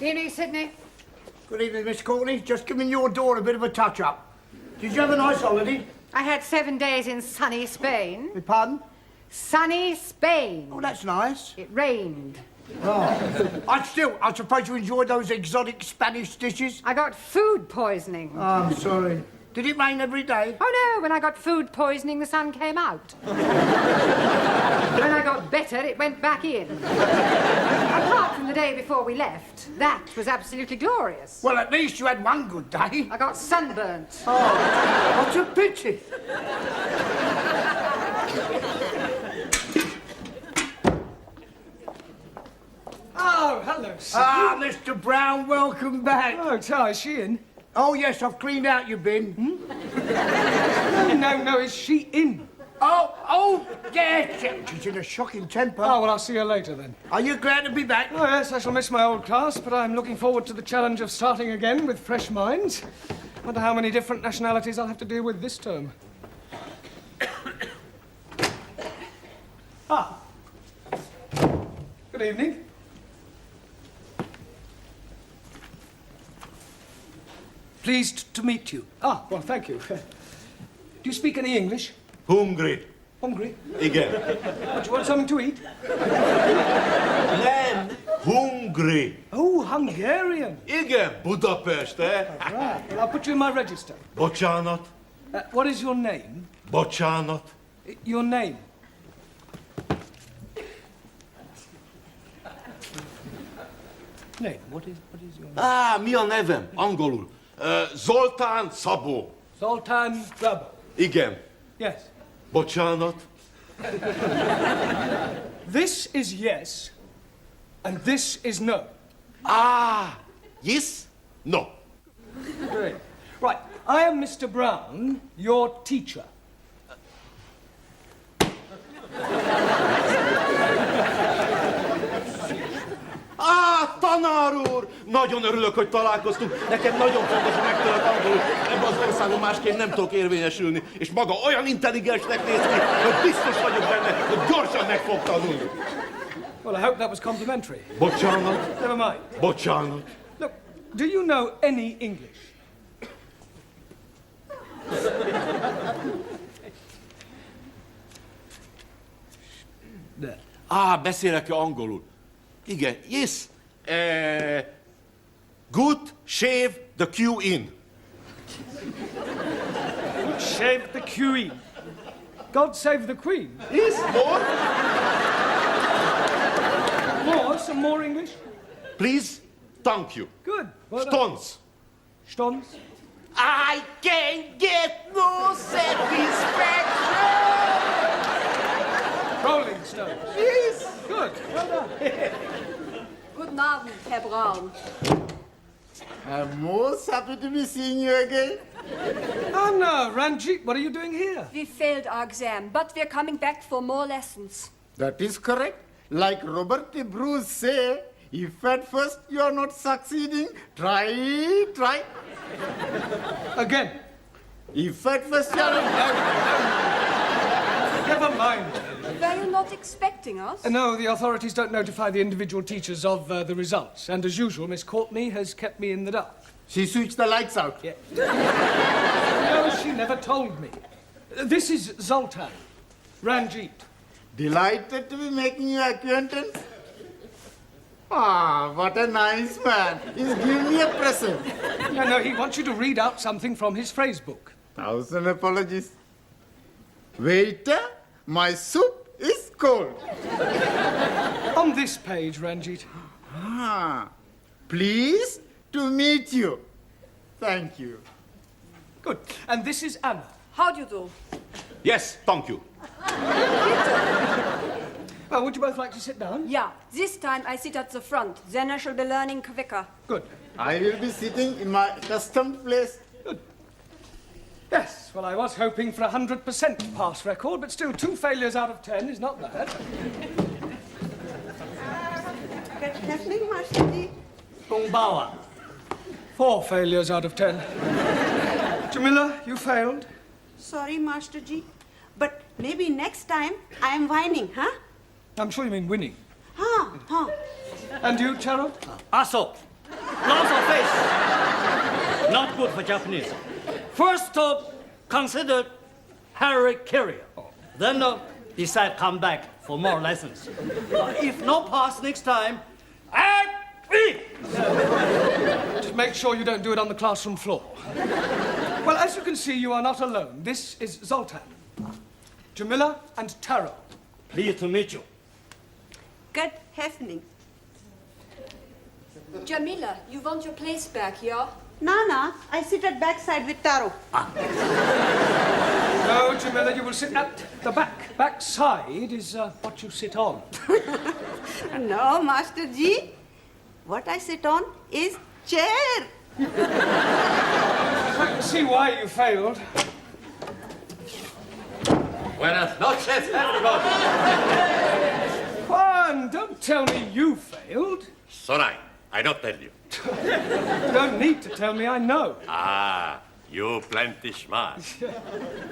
Evening, Sydney. Good evening, Miss Courtney. Just giving your door a bit of a touch-up. Did you have a nice holiday? I had 7 days in sunny Spain. Pardon? Sunny Spain. Oh, that's nice. It rained. Oh. I suppose you enjoyed those exotic Spanish dishes? I got food poisoning. Oh, I'm sorry. Did it rain every day? Oh, no. When I got food poisoning, the sun came out. When I got better, it went back in. Apart from the day before we left. That was absolutely glorious. Well, at least you had one good day. I got sunburnt. Oh, what a pity. Oh, hello, Sydney. Ah, Mr. Brown, welcome back. Oh, Ty, is she in? Oh, yes, I've cleaned out your bin. No, is she in? Oh, yes. She's in a shocking temper. Oh, well, I'll see her later then. Are you glad to be back? Oh, yes, I shall miss my old class, but I'm looking forward to the challenge of starting again with fresh minds. Wonder how many different nationalities I'll have to deal with this term. Ah. Good evening. Pleased to meet you. Ah, well, thank you. Do you speak any English? Hungry. Hungry? Igen. What, you want something to eat? Nem. Hungry. Oh, Hungarian. Igen, Budapest, eh? Right. Well, I'll put you in my register. Bocsánat. What is your name? Bocsánat. Your name? Name. What is your name? Mi a nevem? Angolul. Zoltán Szabó. Zoltán Szabó. Igen. Yes. Bocsánat. This is yes, and this is no. Yes? No. Great. Right. I am Mr. Brown, your teacher. Tanár úr! Nagyon örülök, hogy találkoztunk. Nekem nagyon fontos, hogy megtanult angolul. Ebben az országban másként nem tudok érvényesülni. És maga olyan intelligensnek néz ki, hogy biztos vagyok benne, hogy gyorsan meg fog tanulni. Well, I hope that was complimentary. Bocsánat. Never mind. Bocsánat. Look, do you know any English? There. Beszélek-e angolul? Igen. Yes. Good shave the queen. Good shave the queen. God save the Queen. Yes, more? More? Some more English? Please, thank you. Good. Well done. Stones. Stones? I can't get no satisfaction. Rolling Stones. Yes. Good. Well done. Guten Abend, Herr Braun. I'm most happy to be seeing you again. Oh, no, Ranjit, what are you doing here? We failed our exam, but we're coming back for more lessons. That is correct. Like Robert de Bruce say, if at first you are not succeeding, try. Again. If at first you are not... Never mind. Were you not expecting us? No, the authorities don't notify the individual teachers of the results. And as usual, Miss Courtney has kept me in the dark. She switched the lights out. Yeah. No, she never told me. This is Zoltan. Ranjit. Delighted to be making your acquaintance. What a nice man. He's giving me a present. No, he wants you to read out something from his phrase book. 1,000 apologies. Waiter, my soup is cold. On this page, Ranjit. Pleased to meet you. Thank you. Good. And this is Anna. How do you do? Yes, thank you. Well, would you both like to sit down? Yeah, this time I sit at the front. Then I shall be learning quicker. Good. I will be sitting in my accustomed place. Good. Yes, well, I was hoping for 100% pass record, but still 2 failures out of 10 is not bad. Good evening, Master. Gongbawa. 4 failures out of 10. Jamila, you failed. Sorry, Master Ji. But maybe next time I am whining, huh? I'm sure you mean winning. Huh. And you, Charo? Also, Lots of fish. Not good for Japanese. First, consider Harry Carrier. Then decide come back for more lessons. If no pass next time, Just make sure you don't do it on the classroom floor. Well, as you can see, you are not alone. This is Zoltan, Jamila, and Taro. Pleased to meet you. Good evening. Jamila, you want your place back, yeah? Nana, I sit at backside with Taro. No, Jamila, you will sit at the back. Backside is what you sit on. No, Master Ji. What I sit on is chair. I can see why you failed. Buenas noches, everybody. Juan, don't tell me you failed. Sorry, I don't tell you. You don't need to tell me, I know. Ah, you plenty smart.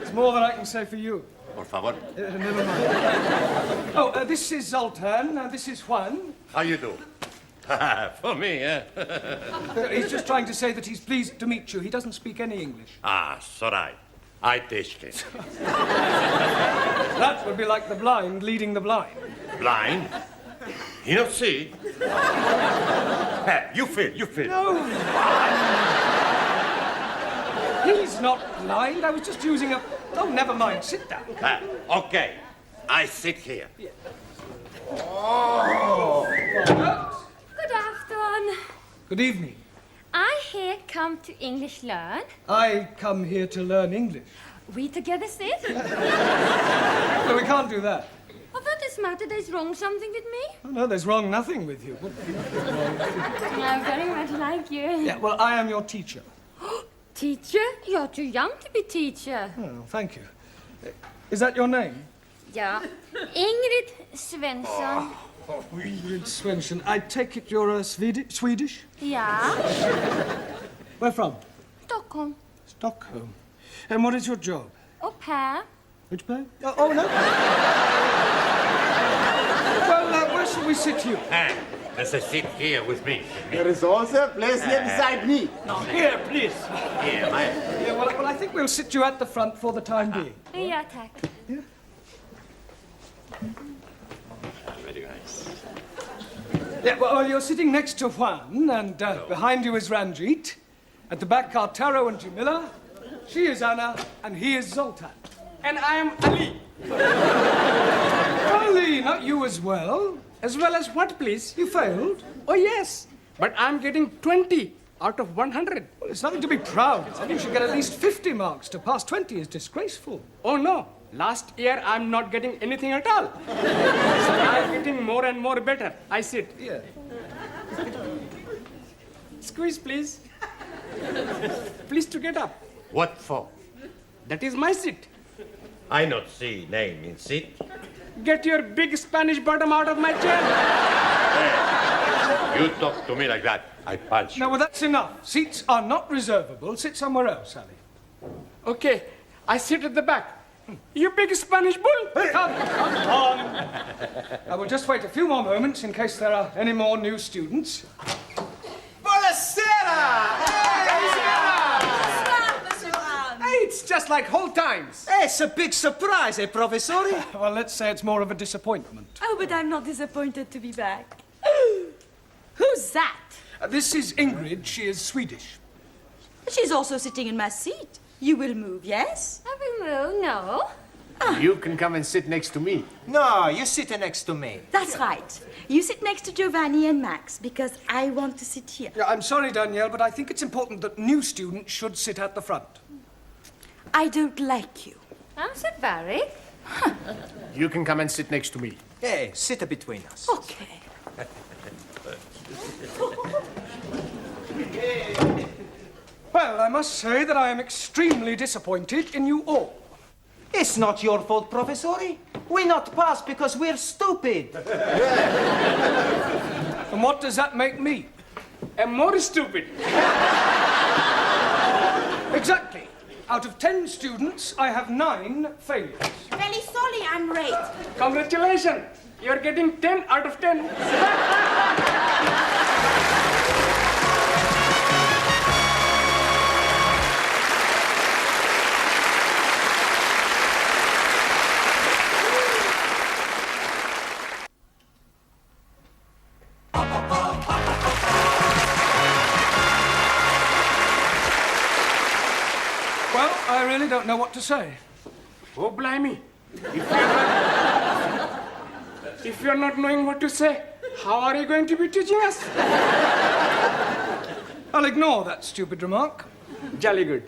It's more than I can say for you. Por favor. Never mind. Oh, this is Zoltan, and this is Juan. How you do? For me, eh? He's just trying to say that he's pleased to meet you. He doesn't speak any English. Ah, sorry. I teach him. That would be like the blind leading the blind. Blind? You don't see? Hey, you feel. No. He's not blind. I was just using a... Oh, never mind. Sit down. Okay. I sit here. Good afternoon. Good evening. I here come to English learn. I come here to learn English. We together sit. No, we can't do that. Oh, what is matter? There's wrong something with me? Oh, no, there's wrong nothing with you. I very much like you. Yeah, well, I am your teacher. Teacher? You're too young to be teacher. Oh, thank you. Is that your name? Yeah. Ingrid Svensson. Oh, Ingrid Svensson. I take it you're Swedish? Yeah. Where from? Stockholm. Stockholm. And what is your job? Au pair. Which play? Oh, no. Well, where shall we sit you? Let's sit here with me. There is also a place here beside me. No, here, please. Here, Yeah, well, I think we'll sit you at the front for the time being. Ja, tack. Very nice. Yeah, well, you're sitting next to Juan, and behind you is Ranjit. At the back are Taro and Jamila. She is Anna, and he is Zoltan. And I am Ali. Ali, not you as well. As well as what, please? You failed. Oh, yes. But I'm getting 20 out of 100. Well, it's nothing to be proud of. You should get at least 50 marks. To pass 20 is disgraceful. Oh, no. Last year, I'm not getting anything at all. So I'm getting more and more better. I sit. Yeah. Squeeze, please. Please to get up. What for? That is my seat. I not see name in seat. Get your big Spanish bottom out of my chair. You talk to me like that, I punch you. Now, well, that's enough. Seats are not reservable. Sit somewhere else, Ali. Okay, I sit at the back. You big Spanish bull. Come on. I will just wait a few more moments in case there are any more new students. Hey, it's just like old times. Hey, it's a big surprise, eh, Professori? Well, let's say it's more of a disappointment. Oh, but I'm not disappointed to be back. Who's that? This is Ingrid. She is Swedish. She's also sitting in my seat. You will move, yes? I will move, no. You can come and sit next to me. No, you sit next to me. That's right. You sit next to Giovanni and Max, because I want to sit here. Yeah, I'm sorry, Danielle, but I think it's important that new students should sit at the front. I don't like you. I'm so very. You can come and sit next to me. Hey, sit between us. Okay. Well, I must say that I am extremely disappointed in you all. It's not your fault, Professori. We not pass because we're stupid. And what does that make me? I'm more stupid. Exactly. Out of 10 students, I have 9 failures. Very sorry, I'm late. Congratulations. You're getting 10 out of 10. Well, I really don't know what to say. Oh, blimey. If you're not knowing what to say, how are you going to be teaching us? I'll ignore that stupid remark. Jolly good.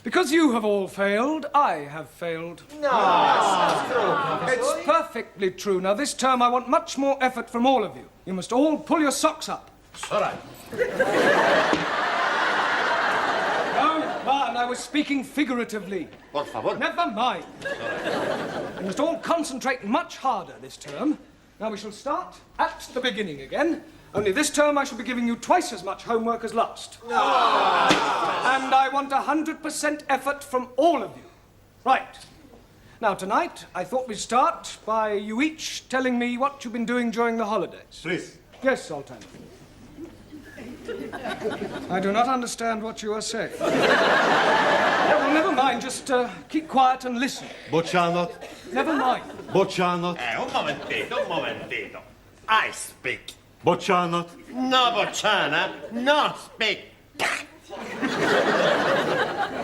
Because you have all failed, I have failed. No, that's not true, It's perfectly true. Now, this term, I want much more effort from all of you. You must all pull your socks up. All right. No, man, I was speaking figuratively. Por favor. Never mind. You must all concentrate much harder this term. Now, we shall start at the beginning again. Only this term I shall be giving you twice as much homework as last. And I want 100% effort from all of you. Right. Now, tonight, I thought we'd start by you each telling me what you've been doing during the holidays. Please. Yes, Sultan. I do not understand what you are saying. Well, never mind. Just keep quiet and listen. Bocsánat. Never mind. Bocsánat. Un momentito. I speak. Bocsánat. No, bocsánat. No speak.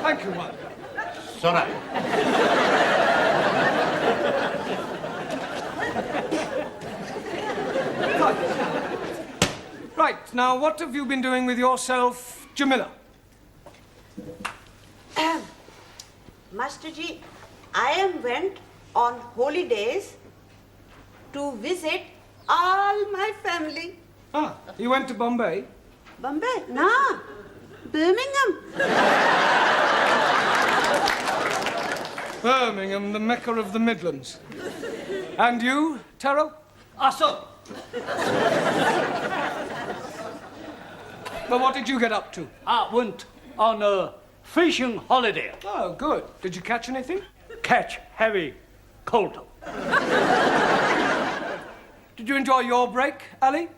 Thank you, Mike. It's all right. Right, now what have you been doing with yourself, Jamila? Master Ji, I went on holidays to visit all my family. Ah, you went to Bombay? Bombay? No, Birmingham. Birmingham, the Mecca of the Midlands. And you, Taro? Also, Well, what did you get up to? I went on a fishing holiday. Oh, good. Did you catch anything? Catch heavy cold. Did you enjoy your break, Ali?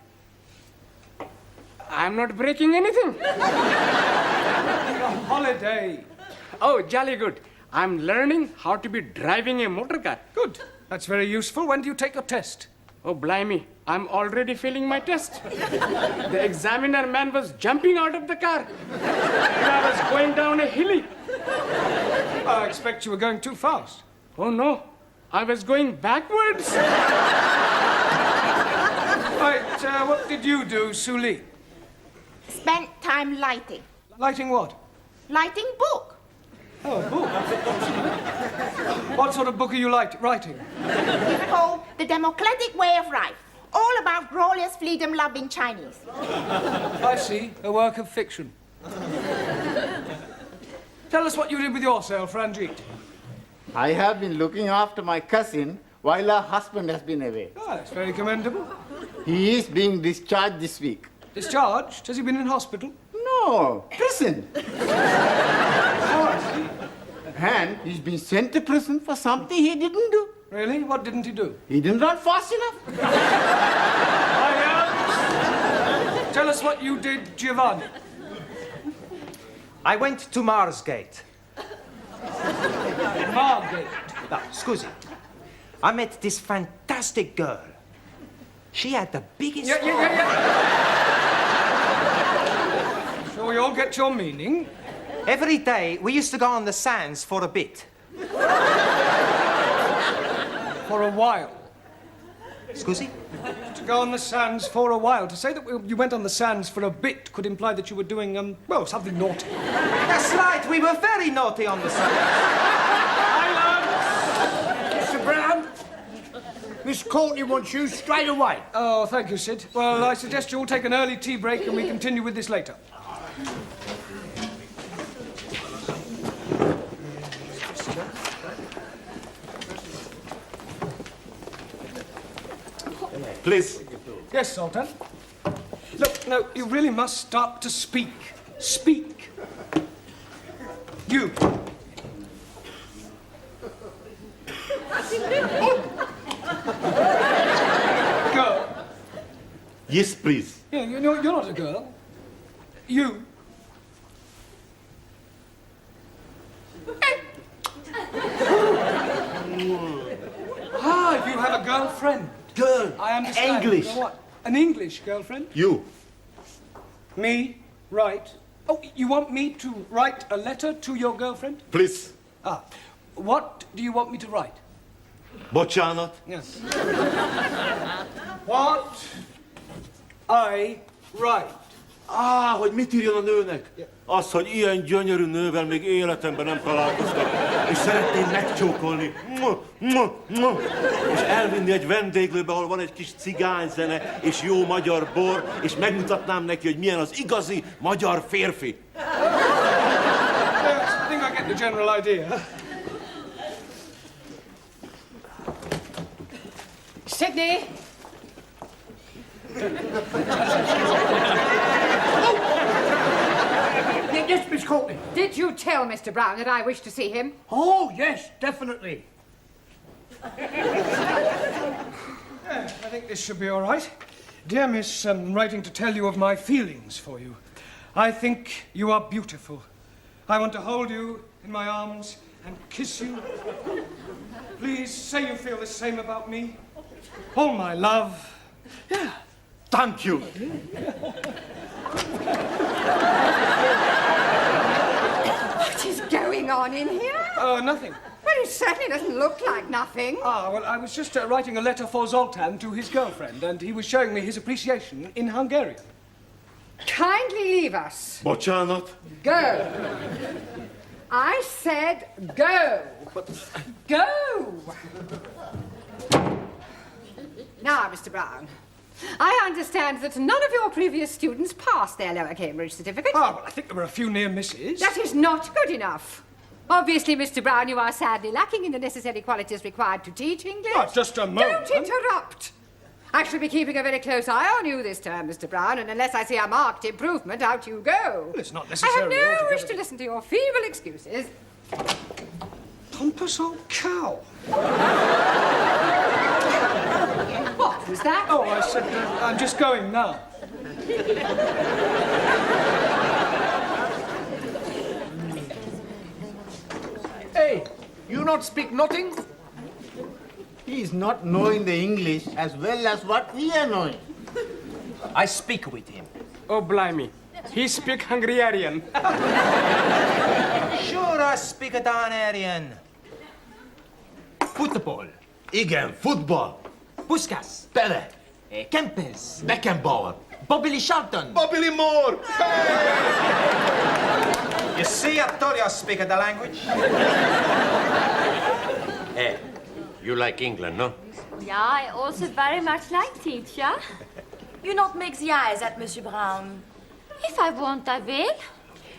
I'm not breaking anything. A holiday. Oh, jolly good. I'm learning how to be driving a motor car. Good. That's very useful. When do you take your test? Oh, blimey. I'm already failing my test. The examiner man was jumping out of the car. And I was going down a hilly. I expect you were going too fast. Oh, no. I was going backwards. Right, what did you do, Suli? Spent time lighting. Lighting what? Lighting book. Oh, a book. What sort of book are you writing? It's called The Democratic Way of Life. All about glorious freedom-loving Chinese. I see. A work of fiction. Tell us what you did with yourself, Ranjit. I have been looking after my cousin while her husband has been away. Ah, that's very commendable. He is being discharged this week. Discharged? Has he been in hospital? No, prison. And he's been sent to prison for something he didn't do. Really? What didn't he do? He didn't run fast enough. Tell us what you did, Giovanni. I went to Marsgate. Margate. No, scusi. I met this fantastic girl. She had the biggest... Yeah. Shall we all get your meaning? Every day, we used to go on the sands for a bit. For a while. Scusi? To go on the sands for a while. To say that you went on the sands for a bit could imply that you were doing, well, something naughty. That's right, we were very naughty on the sands. Mr. Brown, Miss Courtney wants you straight away. Oh, thank you, Sid. Well, I suggest you all take an early tea break and we continue with this later. Please. Yes, Sultan. Look, no, you really must start to speak. Speak. You. Girl. Yes, please. Yeah, you're not a girl. You. Ah, you have a girlfriend. Girl. I understand. English. What? An English girlfriend? You. Me? Right. Oh, you want me to write a letter to your girlfriend? Please. Ah, what do you want me to write? Bocsánat. Yes. What I write. Hogy mit írjon a nőnek? Az, hogy ilyen gyönyörű nővel még életemben nem találkoztam, és szeretném megcsókolni, és elvinni egy vendéglőbe, ahol van egy kis cigányzene, és jó magyar bor, és megmutatnám neki, hogy milyen az igazi magyar férfi. Yes, I think I get the general idea. Sydney! Yes, Miss Courtney. Did you tell Mr. Brown that I wish to see him? Oh, yes, definitely. Yeah, I think this should be all right. Dear Miss, I'm writing to tell you of my feelings for you. I think you are beautiful. I want to hold you in my arms and kiss you. Please say you feel the same about me. All my love. Yeah. Thank you. What is going on in here? Oh, nothing. Well, it certainly doesn't look like nothing. Ah, well, I was just writing a letter for Zoltan to his girlfriend, and he was showing me his appreciation in Hungarian. Kindly leave us. Bocsánat. Go. I said go. Go. Now, Mr. Brown, I understand that none of your previous students passed their lower Cambridge certificate. Ah, well, I think there were a few near misses. That is not good enough. Obviously, Mr. Brown, you are sadly lacking in the necessary qualities required to teach English. Oh, just a moment. Don't interrupt. I shall be keeping a very close eye on you this term, Mr. Brown, and unless I see a marked improvement, out you go. Well, it's not I necessarily have no altogether... wish to listen to your feeble excuses. Pompous old cow. What was that? Oh, I said, I'm just going now. Hey, you not speak nothing? He is not knowing the English as well as what we are knowing. I speak with him. Oh, blimey. He speak Hungarian. Sure, I speak a Danarian. Football. Igen, futball. Puskas. Pele. Kempes. Beckenbauer. Bobby Lee Charlton. Bobby Lee Moore. You see, I told you I speak the language. Hey, you like England, no? Yeah, I also very much like teacher. You not make the eyes at Monsieur Brown. If I want, I will.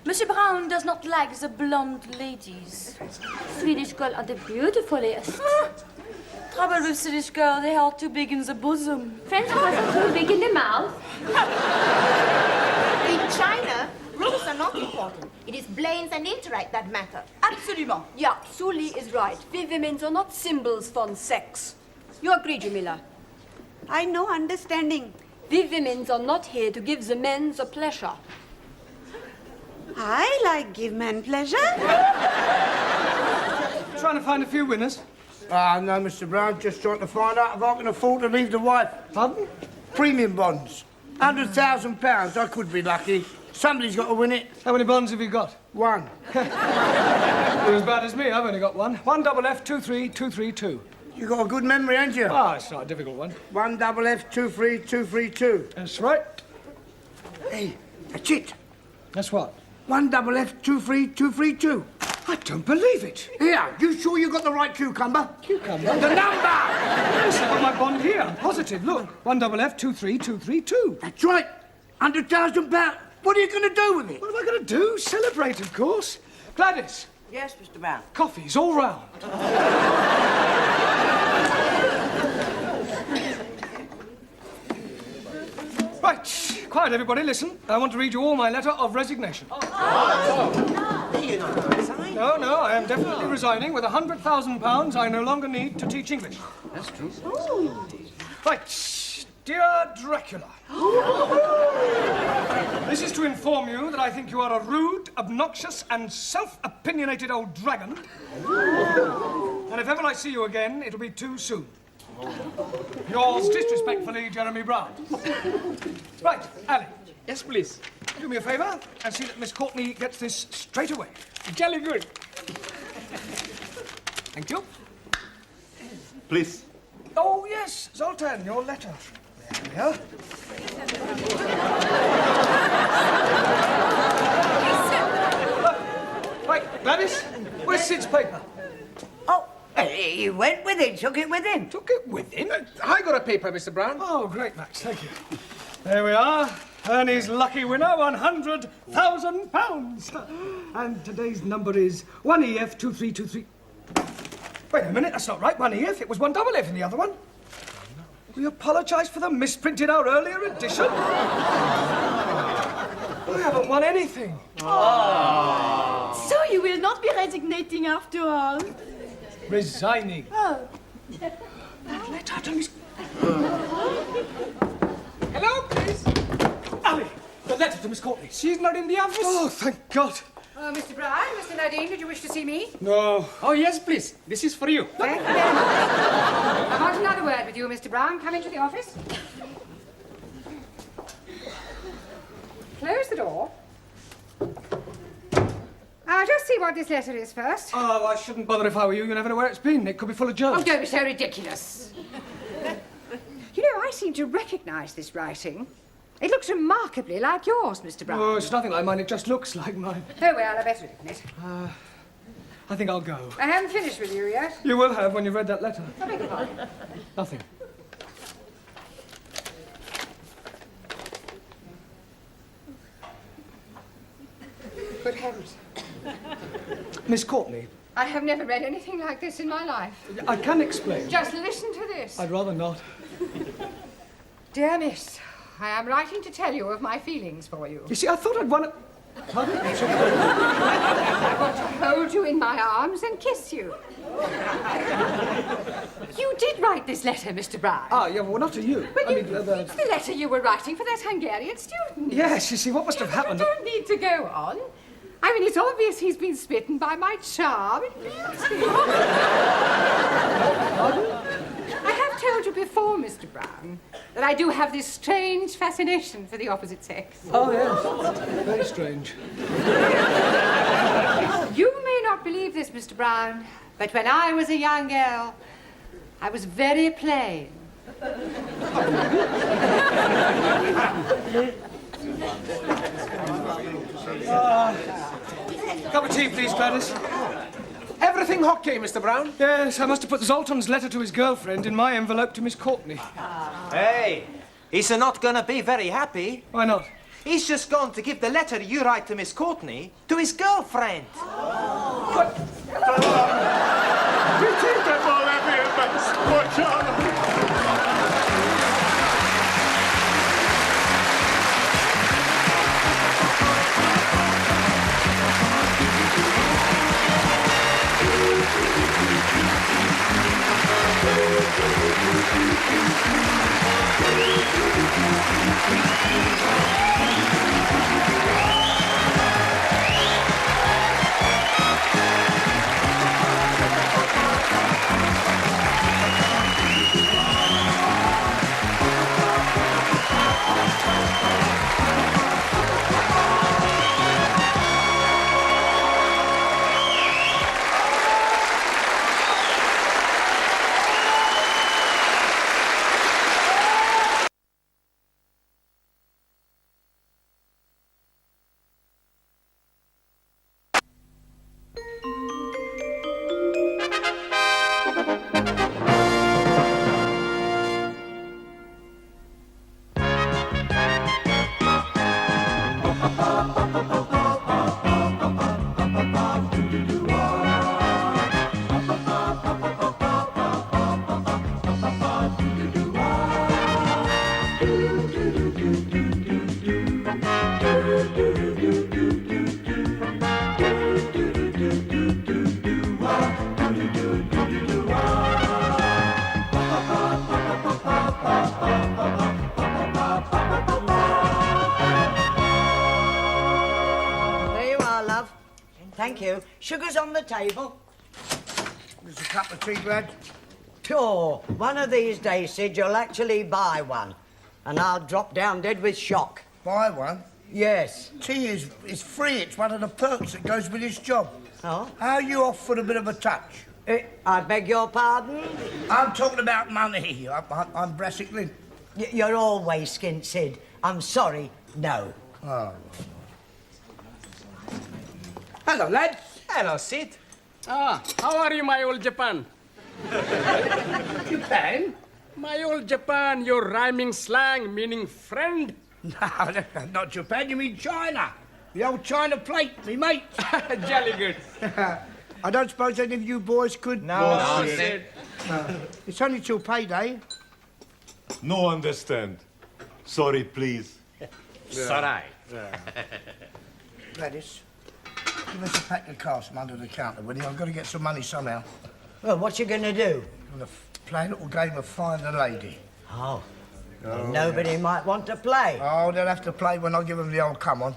Monsieur Brown does not like the blonde ladies. Swedish girls are the beautifulest. Trouble with Swedish girl, they are too big in the bosom. French girls are too big in the mouth. In China, looks are not important. It is brains and intellect that matter. Absolument. Yeah, Sully is right. We women are not symbols for sex. You agree, Jamila? I know understanding. We women are not here to give the men the pleasure. I like give men pleasure. Trying to find a few winners. Ah, no, Mr. Brown, just trying to find out if I can afford to leave the wife. Pardon? Premium bonds. £100,000. I could be lucky. Somebody's got to win it. How many bonds have you got? One. You're as bad as me. I've only got one. 1FF23232. You got a good memory, ain't you? Ah, it's not a difficult one. 1FF23232. That's right. Hey, that's it. That's what? 1FF23232. I don't believe it. Here, you sure you got the right cucumber? Cucumber? The number! Yes, I've got my bond here. I'm positive. Look, 1FF23232. That's right. £100,000. What are you going to do with it? What am I going to do? Celebrate, of course. Gladys, Yes, Mr. Brown. coffees all round. Right, quiet, everybody. Listen. I want to read you all my letter of resignation. You're not going to resign. No, I am definitely resigning. With £100,000, I no longer need to teach English. That's true. Right, dear Dracula. This is to inform you that I think you are a rude, obnoxious, and self-opinionated old dragon. And if ever I see you again, it'll be too soon. Yours disrespectfully, Jeremy Brown. Right, Ali. Yes, please. do me a favour and see that Miss Courtney gets this straight away. Jolly good. Thank you. Please. Oh, yes, Zoltan, your letter. There we are. Right, Gladys, where's Sid's paper? Oh, he went with it, took it with him. Took it with him? I got a paper, Mr. Brown. Oh, great, Max, thank you. There we are. Ernie's lucky winner, £100,000. And today's number is 1EF2323. Wait a minute, that's not right. 1EF, it was 1FF in the other one. We apologise for the misprint in our earlier edition. I haven't won anything. So you will not be resignating after all? Resigning. Oh. Letter to Miss... Hello, please. Ali, the letter to Miss Courtney. She's not in the office. Oh, thank God. Mr. Brown, Mr. Nadine, did you wish to see me? No. Oh, yes, please. This is for you. Thank you very much. I want another word with you, Mr. Brown. Come into the office. Close the door. I'll just see what this letter is first. Oh, I shouldn't bother if I were you. You never know where it's been. It could be full of germs. Oh, don't be so ridiculous. You know, I seem to recognise this writing. It looks remarkably like yours, Mr. Brown. Oh, it's nothing like mine. It just looks like mine. Oh, well, I better open it. I think I'll go. I haven't finished with you yet. You will have when you've read that letter. I beg your pardon. Nothing. Good heavens. Miss Courtney, I have never read anything like this in my life. I can explain. Just listen to this. I'd rather not. Dear Miss, I am writing to tell you of my feelings for you. You see, I thought I'd won it. Pardon? I want to hold you in my arms and kiss you. You did write this letter, Mr. Brown. Ah, yeah, well, not to you. But it's the letter you were writing for that Hungarian student. Yes, you see, what must have happened... You don't need to go on. I mean, it's obvious he's been smitten by my charm. It beats me. I have told you before, Mr. Brown, that I do have this strange fascination for the opposite sex. Oh, yes. Very strange. You may not believe this, Mr. Brown, but when I was a young girl, I was very plain. Cup of tea, please, Gladys. Everything okay, Mr. Brown? Yes, I must have put Zoltan's letter to his girlfriend in my envelope to Miss Courtney. Hey, he's not gonna be very happy. Why not? He's just gone to give the letter you write to Miss Courtney to his girlfriend. Thank you. Sugar's on the table. There's a cup of tea, Brad. Sure. One of these days, Sid, you'll actually buy one. And I'll drop down dead with shock. Buy one? Yes. Tea is free. It's one of the perks that goes with this job. Oh? How are you off for a bit of a touch? I beg your pardon? I'm talking about money. I'm Brassic Lynn. You're always skint, Sid. I'm sorry, no. Oh. Hello, lads. Hello, Sid. Ah, how are you, my old Japan? Japan? My old Japan, your rhyming slang meaning friend. No, not Japan. You mean China. The old China plate, me mate. Jolly good. I don't suppose any of you boys could... No, Sid. It's only till payday. No understand. Sorry, please. Sorry. Gladys, give us a pack of cards from under the counter, will you? I've got to get some money somehow. Well, what you going to do? I'm going to play a little game of Find the Lady. Oh. Well, nobody might want to play. Oh, they'll have to play when I give them the old come on.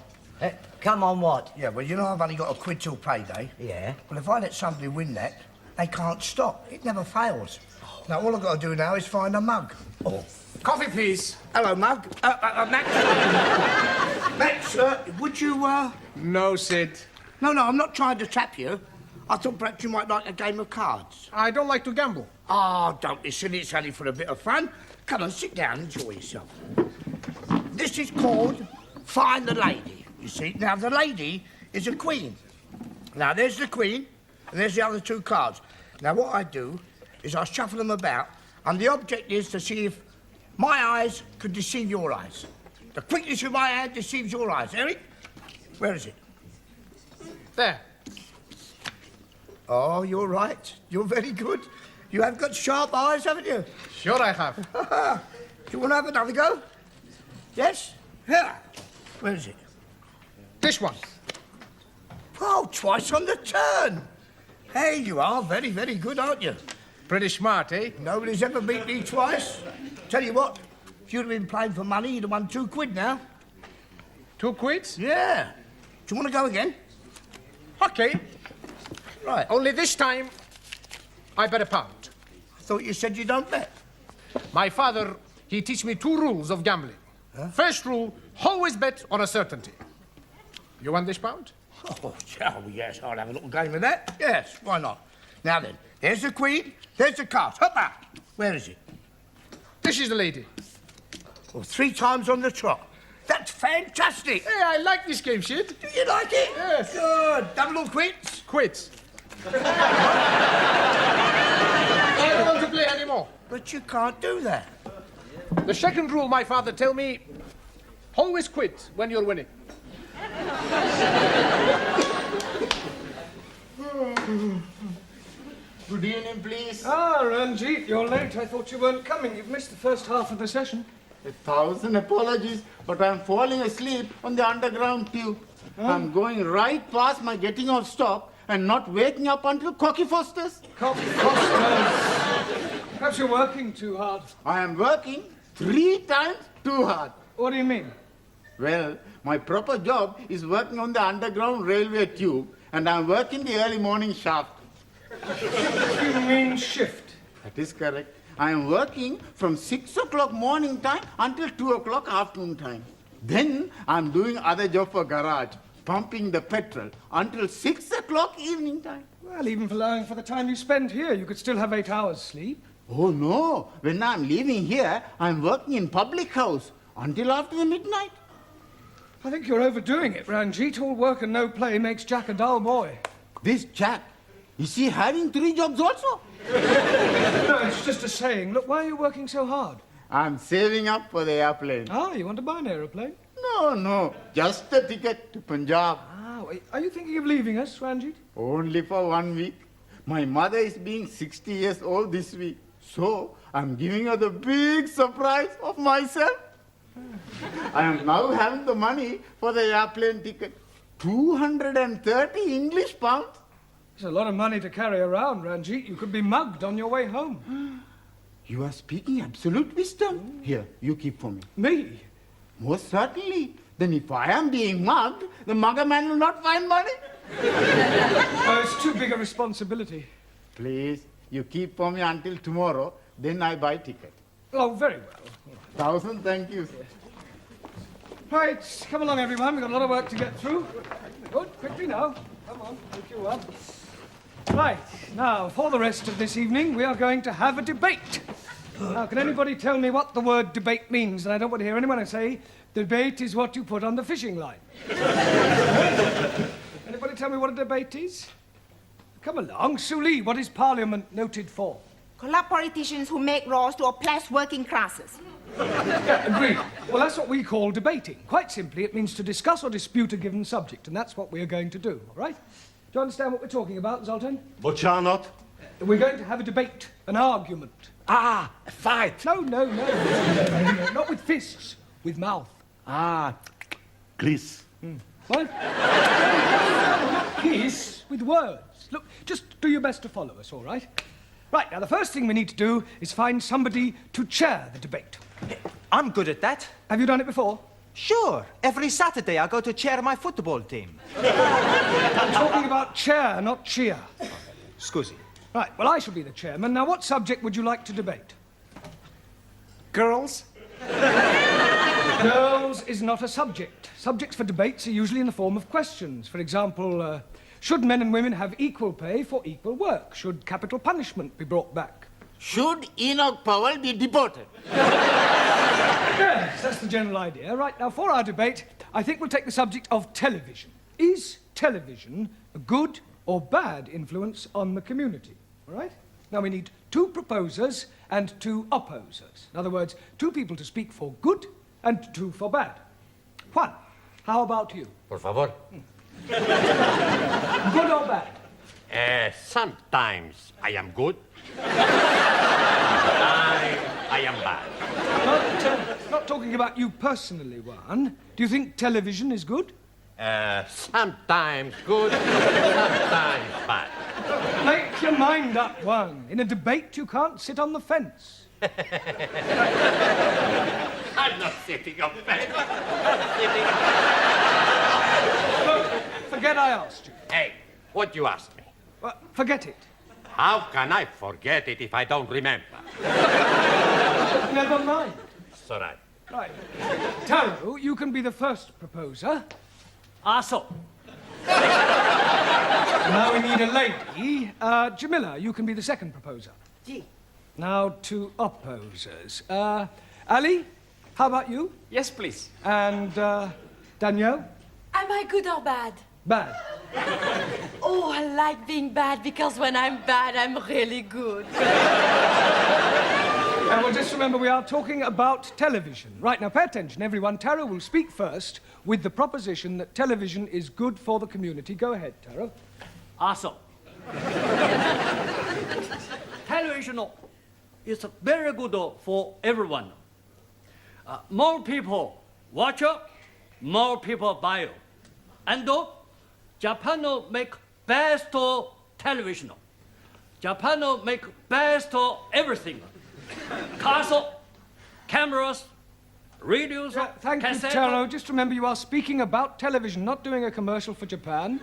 Come on what? Yeah, well, you know I've only got a quid till payday. Yeah. Well, if I let somebody win that, they can't stop. It never fails. Now, all I've got to do now is find a mug. Oh. Coffee, please. Hello, mug. Max. Max, would you, No, Sid. No, I'm not trying to trap you. I thought perhaps you might like a game of cards. I don't like to gamble. Oh, don't be silly. It's only for a bit of fun. Come on, sit down, enjoy yourself. This is called Find the Lady, you see. Now, the lady is a queen. Now, there's the queen, and there's the other two cards. Now, what I do is I shuffle them about, and the object is to see if my eyes could deceive your eyes. The quickness of my hand deceives your eyes. Eric, where is it? There. Oh, you're right. You're very good. You have got sharp eyes, haven't you? Sure I have. Do you want to have another go? Yes? Yeah. Where is it? This one. Oh, twice on the turn. Hey, you are very, very good, aren't you? Pretty smart, eh? Nobody's ever beat me twice. Tell you what, if you'd have been playing for money, you'd have won 2 quid now. 2 quids? Yeah. Do you want to go again? Okay. Right. Only this time, I bet £1. I thought you said you don't bet. My father, he teach me 2 rules of gambling. Huh? First rule, always bet on a certainty. You want this £1? Oh, yes, I'll have a little game of that. Yes, why not? Now then, there's the queen, there's the cards. Hoppa! Where is it? This is the lady. Well, 3 times on the trot. That's fantastic. Hey, I like this game, Sid. Do you like it? Yes. Good. Double or quits? Quits. I don't want to play anymore. But you can't do that. The second rule my father tell me, always quit when you're winning. Good evening, please. Ah, Ranjit, you're late. I thought you weren't coming. You've missed the first half of the session. 1,000 apologies, but I'm falling asleep on the underground tube. I'm going right past my getting off stop and not waking up until Cocky Foster's. Cocky Foster's. Perhaps you're working too hard. I am working 3 times too hard. What do you mean? Well, my proper job is working on the underground railway tube, and I'm working the early morning shaft. You mean shift? That is correct. I am working from 6 o'clock morning time until 2 o'clock afternoon time. Then I'm doing other job for garage, pumping the petrol until 6 o'clock evening time. Well, even for allowing for the time you spend here, you could still have 8 hours sleep. Oh, no. When I'm leaving here, I'm working in public house until after the midnight. I think you're overdoing it, Ranjit. All work and no play makes Jack a dull boy. This Jack, is he having 3 jobs also? No, it's just a saying. Look, why are you working so hard? I'm saving up for the airplane. Ah, you want to buy an aeroplane? No, just a ticket to Punjab. Ah, wait, are you thinking of leaving us, Ranjit? Only for 1 week. My mother is being 60 years old this week. So, I'm giving her the big surprise of myself. I am now having the money for the airplane ticket. 230 English pounds. It's a lot of money to carry around, Ranjit. You could be mugged on your way home. You are speaking absolute wisdom. Here, you keep for me. Me? Most certainly. Then if I am being mugged, the mugger man will not find money. Oh, it's too big a responsibility. Please, you keep for me until tomorrow, then I buy ticket. Oh, very well. 1,000 thank you. Right, come along, everyone. We've got a lot of work to get through. Good, quickly now. Come on, pick you up. Right, now, for the rest of this evening, we are going to have a debate. Now, can anybody tell me what the word debate means? And I don't want to hear anyone say, debate is what you put on the fishing line. Anybody tell me what a debate is? Come along. Sue Lee, what is Parliament noted for? Corrupt politicians who make laws to oppress working classes. Yeah, agreed. Well, that's what we call debating. Quite simply, it means to discuss or dispute a given subject, and that's what we are going to do, all right? Do you understand what we're talking about, Zoltan? Bocanot? We're going to have a debate, an argument. Ah, a fight. No, not with fists, with mouth. Ah, kiss. What? Not kiss, with words. Look, just do your best to follow us, all right? Right, now the first thing we need to do is find somebody to chair the debate. I'm good at that. Have you done it before? Sure. Every Saturday I go to chair my football team. I'm talking about chair, not cheer. Scusi. Right, well, I shall be the chairman. Now, what subject would you like to debate? Girls? Girls is not a subject. Subjects for debates are usually in the form of questions. For example, should men and women have equal pay for equal work? Should capital punishment be brought back? Should Enoch Powell be deported? Yes, that's the general idea. Right, now for our debate, I think we'll take the subject of television. Is television a good or bad influence on the community? All right? Now we need 2 proposers and 2 opposers. In other words, 2 people to speak for good and 2 for bad. Juan, how about you? Por favor. Good or bad? Sometimes I am good. I am bad. Not talking about you personally, Juan. Do you think television is good? Sometimes good, sometimes bad. Make your mind up, Juan. In a debate, you can't sit on the fence. I'm not sitting on fence. I'm sitting Look, forget I asked you. Hey, what you asked me? Well, forget it. How can I forget it if I don't remember? Never mind. It's all right. Right. Taro, you can be the first proposer. Also, Now we need a lady. Jamila, you can be the second proposer. Gee. Now 2 opposers. Ali, how about you? Yes, please. And Danielle? Am I good or bad? Bad. Oh, I like being bad because when I'm bad, I'm really good. Well, just remember, we are talking about television. Right, now pay attention, everyone. Taro will speak first with the proposition that television is good for the community. Go ahead, Taro. also. Television is very good for everyone. More people watch it, more people buy it. And Japan make best television. Japan make best everything. Cars, cameras, radios, Thank you, cassettes. Taro. Just remember, you are speaking about television, not doing a commercial for Japan.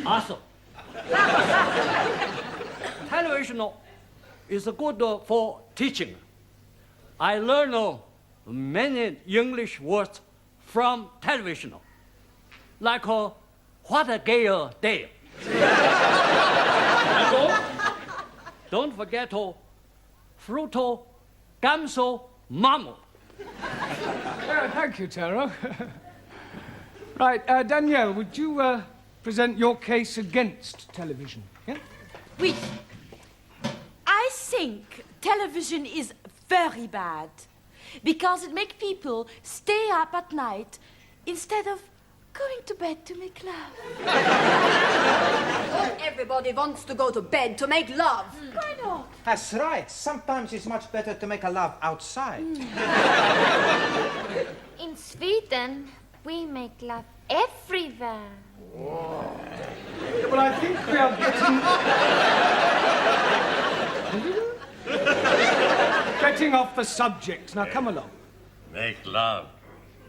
Also, television is good for teaching. I learn many English words from television, like what a gay day. And don't forget fruto, gamso, mamo. Thank you, Taro. Right, Danielle, would you present your case against television? Yeah? Oui. I think television is very bad because it makes people stay up at night instead of going to bed to make love. Not everybody wants to go to bed to make love. Why not? That's right. Sometimes it's much better to make a love outside. In Sweden, we make love everywhere. Well, I think we are getting off the subject. Now, come along. Make love.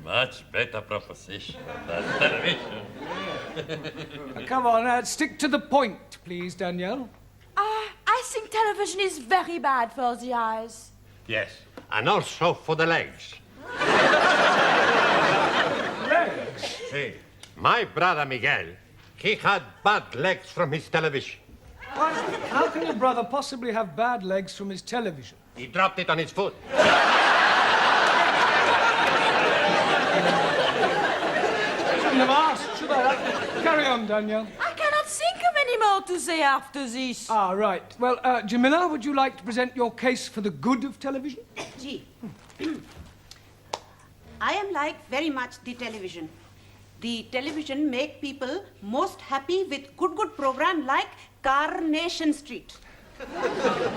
Much better proposition than television. Come on, stick to the point, please, Danielle. I think television is very bad for the eyes. Yes, and also for the legs. Legs? Hey, my brother Miguel, he had bad legs from his television. Why, how can your brother possibly have bad legs from his television? He dropped it on his foot. Shouldn't have asked, should I? Carry on, Danielle. I cannot think of any more to say after this. Ah, right. Well, Jamila, would you like to present your case for the good of television? Gee. I am like very much the television. The television make people most happy with good program like Carnation Street.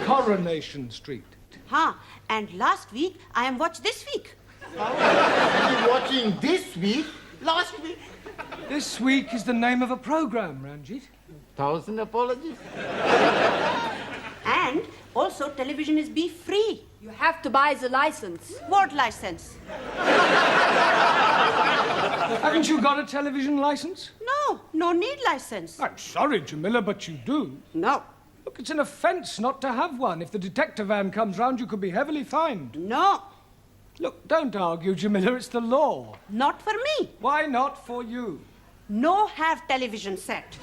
Coronation Street. Huh. And last week, I am watched this week. You're watching this week, last week. This week is the name of a program, Ranjit. 1,000 apologies. And also television is be free. You have to buy the license. What license? Haven't you got a television license? No need license. I'm sorry, Jamila, but you do. No. Look, it's an offence not to have one. If the detective van comes round, you could be heavily fined. No. Look, don't argue, Jamila. It's the law. Not for me. Why not for you? No have television set.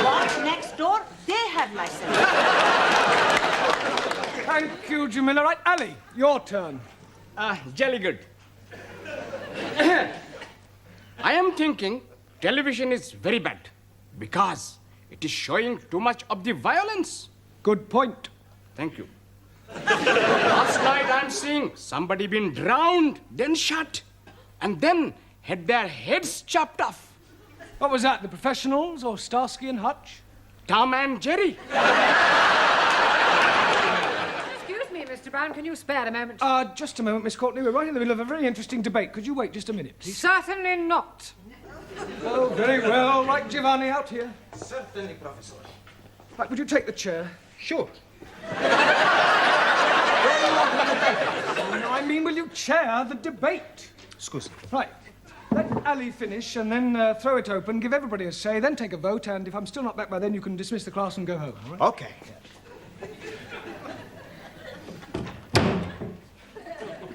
Watch next door, they have license. Thank you, Jamila. Right, Ali, your turn. Jolly good. I am thinking television is very bad because it is showing too much of the violence. Good point. Thank you. Last night I'm seeing somebody been drowned, then shot, and then had their heads chopped off. What was that, the professionals or Starsky and Hutch? Tom and Jerry. Excuse me, Mr. Brown, can you spare a moment? Just a moment, Miss Courtney. We're right in the middle of a very interesting debate. Could you wait just a minute, please? Certainly not. Oh, very well. Right, Giovanni, out here. Certainly, Professor. Right, would you take the chair? Sure. No, I mean, will you chair the debate? Excuse me. Right. Let Ali finish and then throw it open, give everybody a say, then take a vote, and if I'm still not back by then, you can dismiss the class and go home, all right? Okay.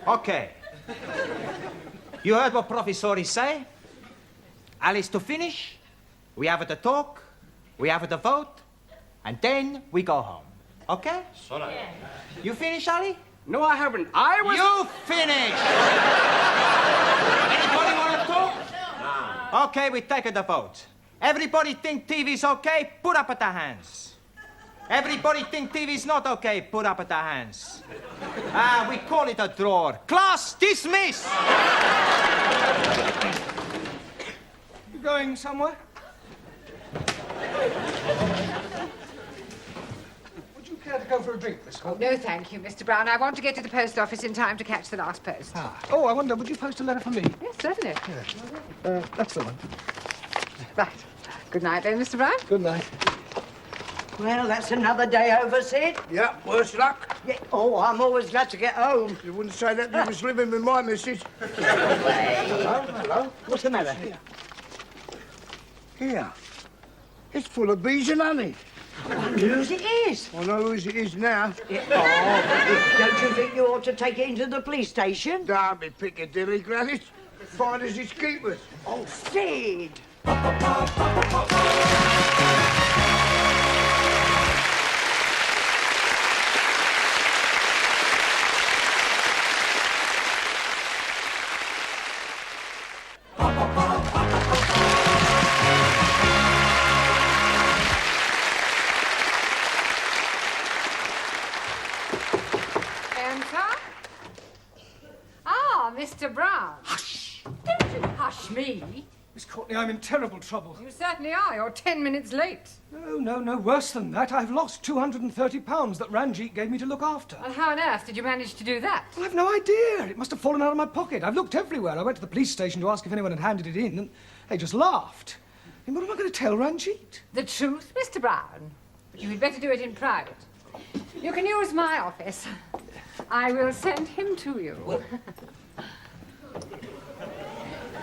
Okay. You heard what Professor say? Alice to finish, we have the talk, we have the vote, and then we go home. Okay? Sorry. Yeah. You finish, Ali? No, I haven't. I was... You finish! Anybody want to talk? No. Okay, we take the vote. Everybody think TV's okay? Put up at the hands. Everybody think TV's not okay? Put up at the hands. We call it a draw. Class dismiss! You going somewhere? Would you care to go for a drink, Miss Courtney? No, thank you, Mr. Brown. I want to get to the post office in time to catch the last post. Oh, I wonder, would you post a letter for me? Yes, certainly. That's the one. Right. Good night, then, Mr. Brown. Good night. Well, that's another day over, Sid. Yeah, worse luck. Yeah. Oh, I'm always glad to get home. You wouldn't say that if you was living with my missus. Hello? What's the matter? Here. It's full of bees and honey. Whose it is? I know whose it is now. Yeah. Oh, don't you think you ought to take it into the police station? Don't be Piccadilly, Gladys. Fine as its keepers. Oh, Sid! Mr. Brown. Hush! Don't you hush me. Miss Courtney, I'm in terrible trouble. You certainly are. You're 10 minutes late. No, worse than that. I've lost £230 that Ranjit gave me to look after. And how on earth did you manage to do that? Well, I've no idea. It must have fallen out of my pocket. I've looked everywhere. I went to the police station to ask if anyone had handed it in, and they just laughed. I mean, what am I going to tell Ranjit? The truth, Mr. Brown. But you had better do it in private. You can use my office. I will send him to you.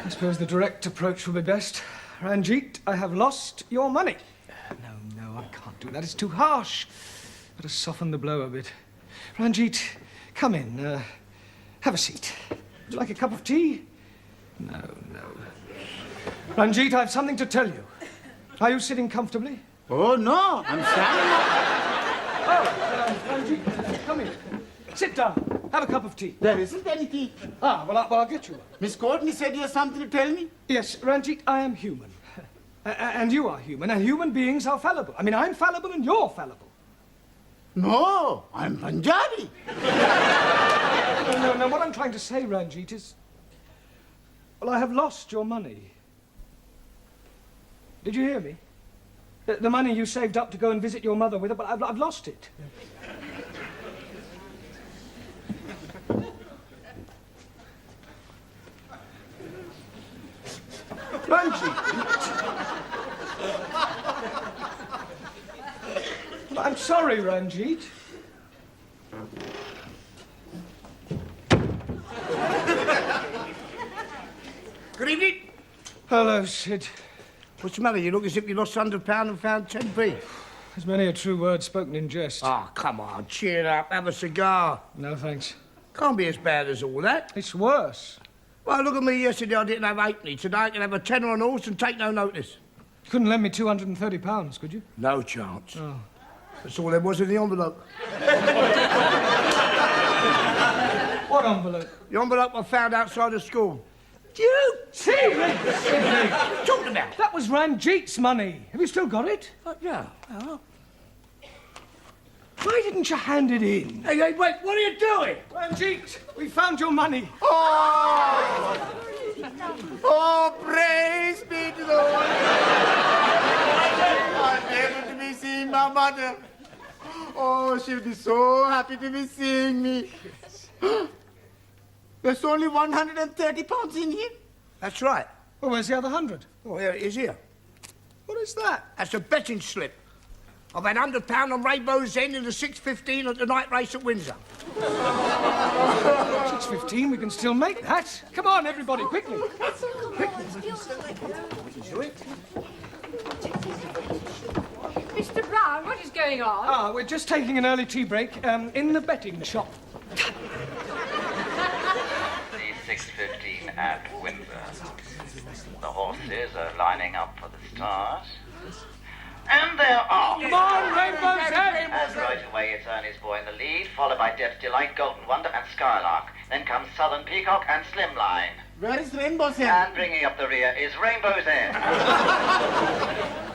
I suppose the direct approach will be best. Ranjit, I have lost your money. No, I can't do that. It's too harsh. Better soften the blow a bit. Ranjit, Come in. Have a seat. Would you like a cup of tea? No. Ranjit, I have something to tell you. Are you sitting comfortably? Oh, no, I'm standing up. Ranjit, come in. Sit down. Have a cup of tea. There isn't any tea. Well, I'll get you one. Miss Courtney said you have something to tell me. Yes, Ranjit, I am human. And you are human, and human beings are fallible. I mean, I'm fallible and you're fallible. No, I'm Punjabi. No, what I'm trying to say, Ranjit, is... Well, I have lost your money. Did you hear me? The money you saved up to go and visit your mother with, but I've lost it. Ranjit! Well, I'm sorry, Ranjit. Good evening. Hello, Sid. What's the matter? You look as if you lost £100 and found 10p. There's many a true word spoken in jest. Oh, come on, cheer up. Have a cigar. No, thanks. Can't be as bad as all that. It's worse. Well, look at me yesterday. I didn't have 8p. Today I can have a tenner on horse and take no notice. You couldn't lend me £230, could you? No chance. Oh. That's all there was in the envelope. What envelope? The envelope I found outside the school. You serious? What are you talking about? That was Ranjit's money. Have you still got it? Yeah. Oh. Why didn't you hand it in? Hey, wait, what are you doing? Ranjit, we found your money. Oh, praise be to the Lord. I'm able to be seeing my mother. Oh, she'll be so happy to be seeing me. There's only £130 in here. That's right. Well, where's the other 100? Oh, here it is here. What is that? That's a betting slip. I've had £100 on Rainbow's End in the 6:15 at the night race at Windsor. 6:15, we can still make that. Come on, everybody, quickly. Mr. Brown, what is going on? We're just taking an early tea break in the betting shop. The 6:15 at Windsor. The horses are lining up for the start. And they're off. Come on, Rainbow's End! And right away it's Ernie's Boy in the lead, followed by Deb's Delight, Golden Wonder and Skylark. Then comes Southern Peacock and Slimline. Where is Rainbow's End? And bringing up the rear is Rainbow's End.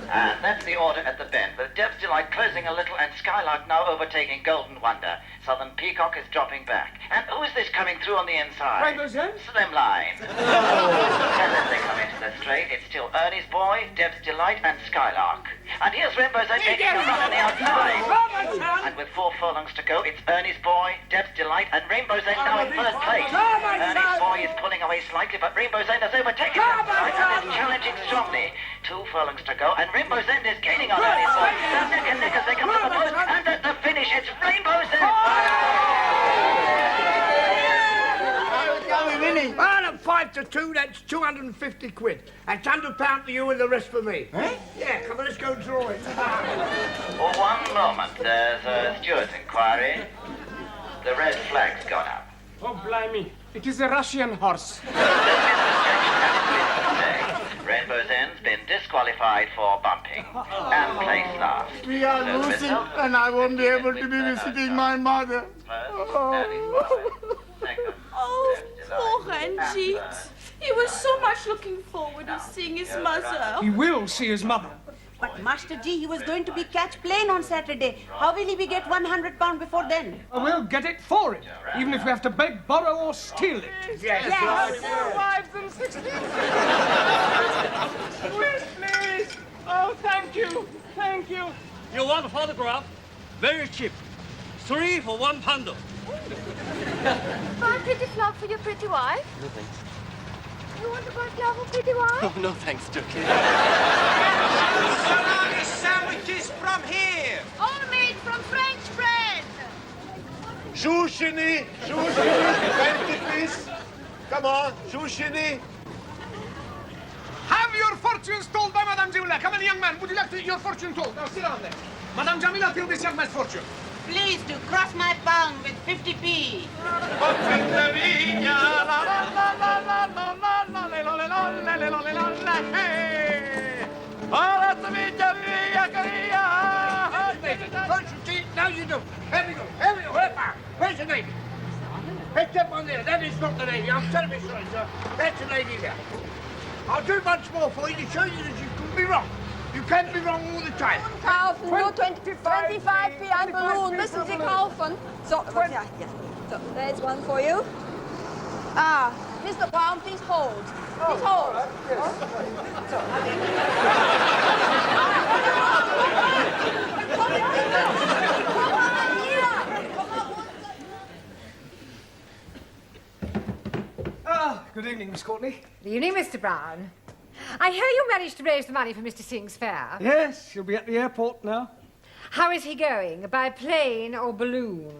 And that's the order at the bend, with Deb's Delight closing a little and Skylark now overtaking Golden Wonder. Southern Peacock is dropping back. And who is this coming through on the inside? Rainbow's End? Slimline. And as they come into the straight, it's still Ernie's Boy, Deb's Delight and Skylark. And here's Rainbow's End making a run on the outside. And with 4 furlongs to go, it's Ernie's Boy, Deb's Delight and Rainbow's End now in first place. Ernie's Boy is pulling away slightly, but Rainbow's End has overtaken him and is challenging strongly. 2 furlongs to go, and Rainbow's End is gaining on Ernie's Boy. Now neck and neck as they come to the post, and at the finish, it's Rainbow's End. Winning. Well, at 5-2, that's 250 quid. That's £100 for you and the rest for me. Eh? Yeah, come on, let's go draw it. For one moment, there's a steward's inquiry. The red flag's gone up. Oh, blimey. It is a Russian horse. Rainbow's End's been disqualified for bumping and placed last. We are losing, and I won't be able to be visiting my mother. Oh, poor Ranjit. He was so much looking forward to seeing his mother. He will see his mother. But Master G, he was going to be catch plane on Saturday. How will he be get £100 before then? We'll get it for him, even if we have to beg, borrow, or steal it. Yes. Wives and 16. Please. Oh, thank you. Thank you. You want a photograph? Very cheap. 3 for £1. Buy a pretty flower for your pretty wife? No, thanks. You want to buy a flower for pretty wife? Oh, no, thanks, Turkey. Salami sandwiches from here. All made from French bread. Shushini, 20 please. Come on, Shushini. Have your fortunes told by Madame Jamila. Come on, young man. Would you like your fortune told? Now sit down there. Madame Jamila, tell this young man's fortune. pleased to cross my palm with 50p. Now you do. Here we go. Here we go. Where's the lady? Hey, step on there. That is not the lady. I'm terribly sorry, sir. That's the lady there. I'll do much more for you to show you that you can be wrong. You can't be wrong all the time. Kaufen, nur 25p ein Balloon. Müssen Sie kaufen. So, ja, hier. So, there's one for you. Ah, Mr. Brown, please hold. Please hold. So, good evening, Miss Courtney. Good evening, Mr. Brown. I hear you managed to raise the money for Mr. Singh's fair. Yes, he'll be at the airport now. How is he going? By plane or balloon?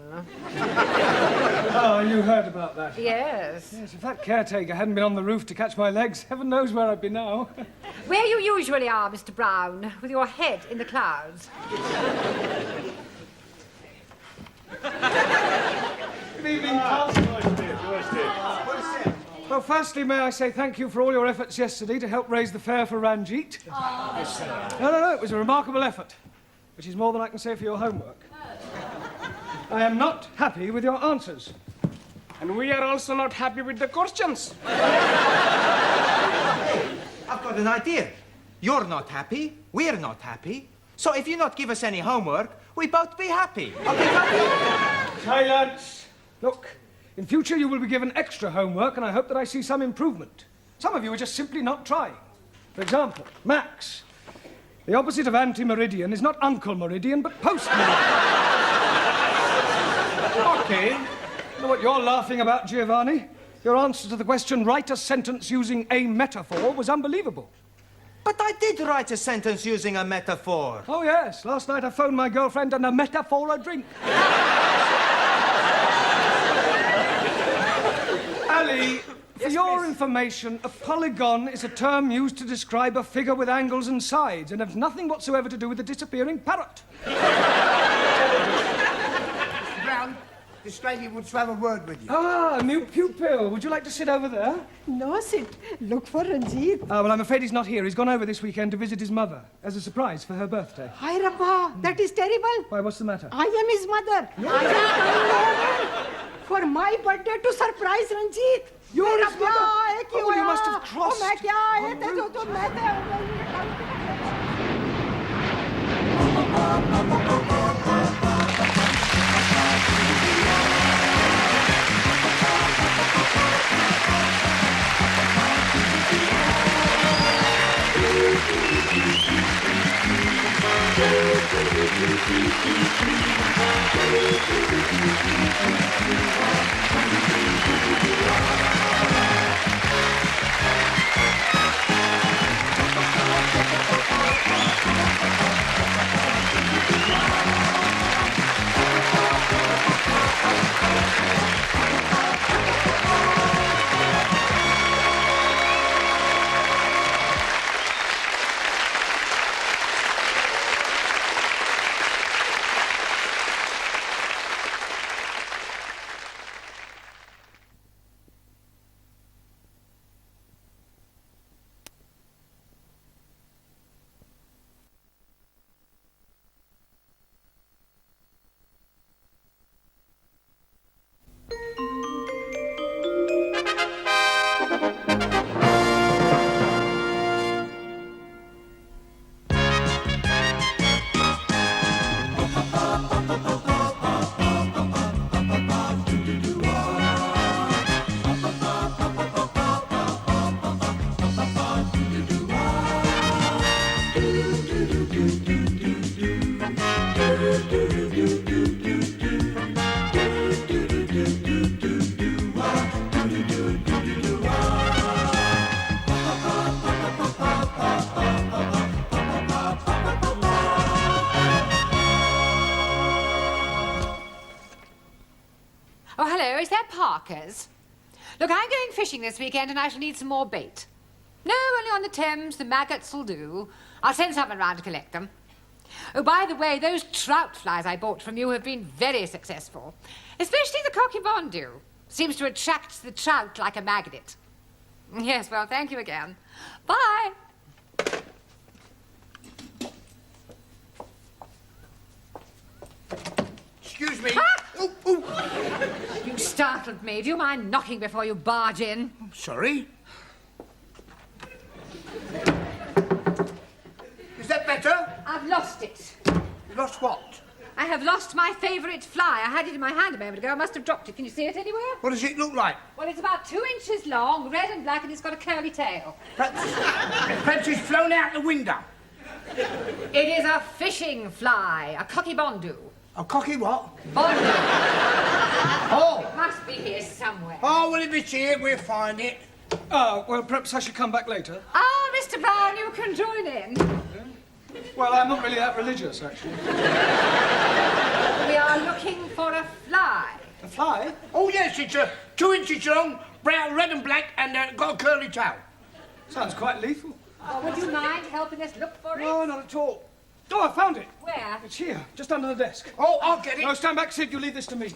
Oh, you heard about that? Yes. Yes, if that caretaker hadn't been on the roof to catch my legs, heaven knows where I'd be now. Where you usually are, Mr. Brown, with your head in the clouds. Good evening, Councillor. Well, firstly, may I say thank you for all your efforts yesterday to help raise the fare for Ranjit. No, it was a remarkable effort, which is more than I can say for your homework. I am not happy with your answers. And we are also not happy with the questions. I've got an idea. You're not happy, we're not happy. So if you not give us any homework, we both be happy. Okay, Silence! Look, in future you will be given extra homework, and I hope that I see some improvement. Some of you are just simply not trying. For example, Max. The opposite of anti-meridian is not Uncle Meridian, but post-meridian. Okay. You know what you're laughing about, Giovanni? Your answer to the question, write a sentence using a metaphor, was unbelievable. But I did write a sentence using a metaphor. Oh, yes. Last night I phoned my girlfriend and a metaphor a drink. Ali, for your information, a polygon is a term used to describe a figure with angles and sides and has nothing whatsoever to do with the disappearing parrot. Mr. Brown, this lady wants to have a word with you. Ah, new pupil. Would you like to sit over there? No, sit. Look for Ranjit. Well, I'm afraid he's not here. He's gone over this weekend to visit his mother as a surprise for her birthday. Hi, Rabba. That is terrible. Why, what's the matter? I am his mother. I am coming over for my birthday to surprise Ranjit. You're his mother? Oh, you must have crossed. Oh, hello, is that Parker's? Look, I'm going fishing this weekend and I shall need some more bait. No, only on the Thames, the maggots will do. I'll send someone round to collect them. Oh, by the way, those trout flies I bought from you have been very successful. Especially the cocky bondu. Seems to attract the trout like a magnet. Yes, well, thank you again. Bye. Excuse me. You startled me. Do you mind knocking before you barge in? Sorry. Is that better? I've lost it. You lost what? I have lost my favourite fly. I had it in my hand a moment ago. I must have dropped it. Can you see it anywhere? What does it look like? Well, it's about 2 inches long, red and black, and it's got a curly tail. Perhaps it's flown out the window. It is a fishing fly, a cocky bondu. A cocky what? Bondu. Oh! It must be here somewhere. Oh, well, if it's here, we'll find it. Well, perhaps I should come back later. Ah, Mr. Brown, you can join in. Well, I'm not really that religious, actually. We are looking for a fly. A fly? Oh, yes, it's 2 inches long, brown, red and black, and got a curly tail. Sounds quite lethal. Oh, would you mind helping us look for it? No, not at all. Oh, I found it. Where? It's here, just under the desk. Oh, I'll get it. No, stand back, Sid. You leave this to me.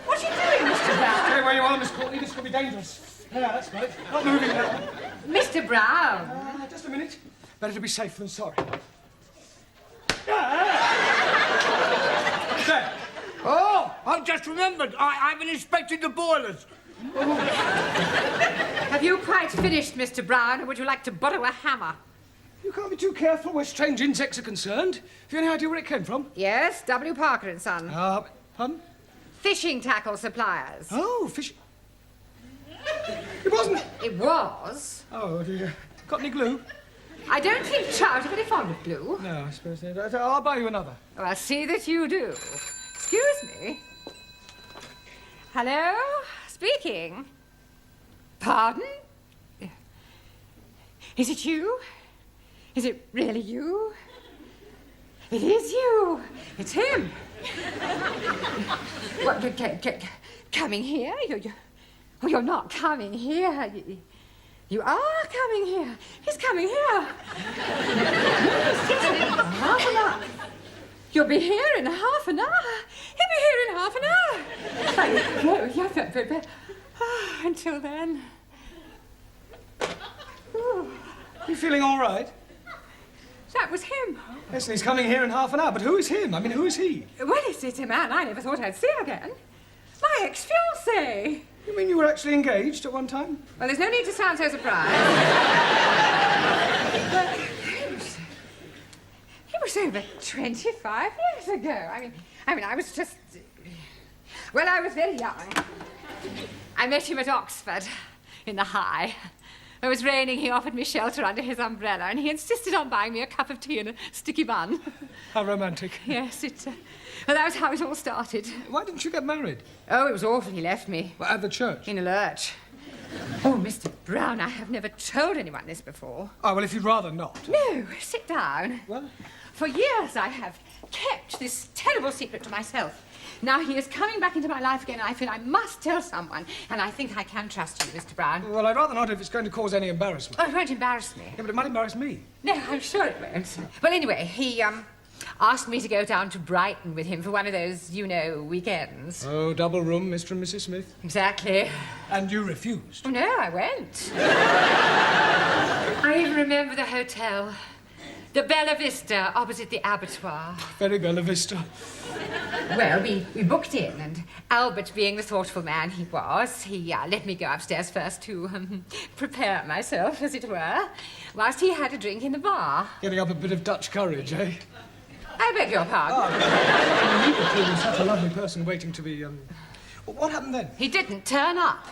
What are you doing, Mr. Brown? Stay where you are, Miss Courtney. This could be dangerous. Yeah, that's got it. Not moving now. Mr. Brown. Just a minute. Better to be safe than sorry. There. Oh, I've just remembered. I haven't inspected the boilers. Have you quite finished, Mr. Brown, or would you like to borrow a hammer? You can't be too careful where strange insects are concerned. Have you any idea where it came from? Yes, W. Parker and Son. Pardon? Fishing tackle suppliers. Oh, fishing. It wasn't. It was. Oh, dear. Got any glue? I don't think trout are very fond of glue. No, I suppose not. I'll buy you another. Oh, I'll see that you do. Excuse me. Hello? Speaking. Pardon? Is it you? Is it really you? It is you. It's him. What, coming here? You're not coming here. You are coming here. He's coming here. Yes, half an hour. You'll be here in half an hour. He'll be here in half an hour. No, yeah, until then. You feeling all right? That was him. Yes, he's coming here in half an hour. But who is him? I mean, who is he? Well, it's a man I never thought I'd see again. My ex-fiancé. You mean you were actually engaged at one time? Well, there's no need to sound so surprised. But he was over 25 years ago. I mean, I was just... Well, I was very young. I met him at Oxford, in the High. It was raining, he offered me shelter under his umbrella, and he insisted on buying me a cup of tea and a sticky bun. How romantic. Yes, well, that was how it all started. Why didn't you get married? Oh, it was awful. He left me. Well, at the church? In a lurch. Oh, Mr. Brown, I have never told anyone this before. Oh, well, if you'd rather not. No, sit down. Well? For years I have kept this terrible secret to myself. Now he is coming back into my life again, and I feel I must tell someone, and I think I can trust you, Mr. Brown. Well, I'd rather not if it's going to cause any embarrassment. Oh, it won't embarrass me. Yeah, but it might embarrass me. No, I'm sure it won't. Well, anyway, he, asked me to go down to Brighton with him for one of those, you know, weekends. Oh, double room, Mr. and Mrs. Smith. Exactly. And you refused? Oh, no, I went. I even remember the hotel. The Bella Vista, opposite the abattoir. Very Bella Vista. Well, we booked in, and Albert, being the thoughtful man he was, he let me go upstairs first to prepare myself, as it were, whilst he had a drink in the bar. Getting up a bit of Dutch courage, eh? I beg your pardon. You were clearly such a lovely person waiting to be, What happened then? He didn't turn up.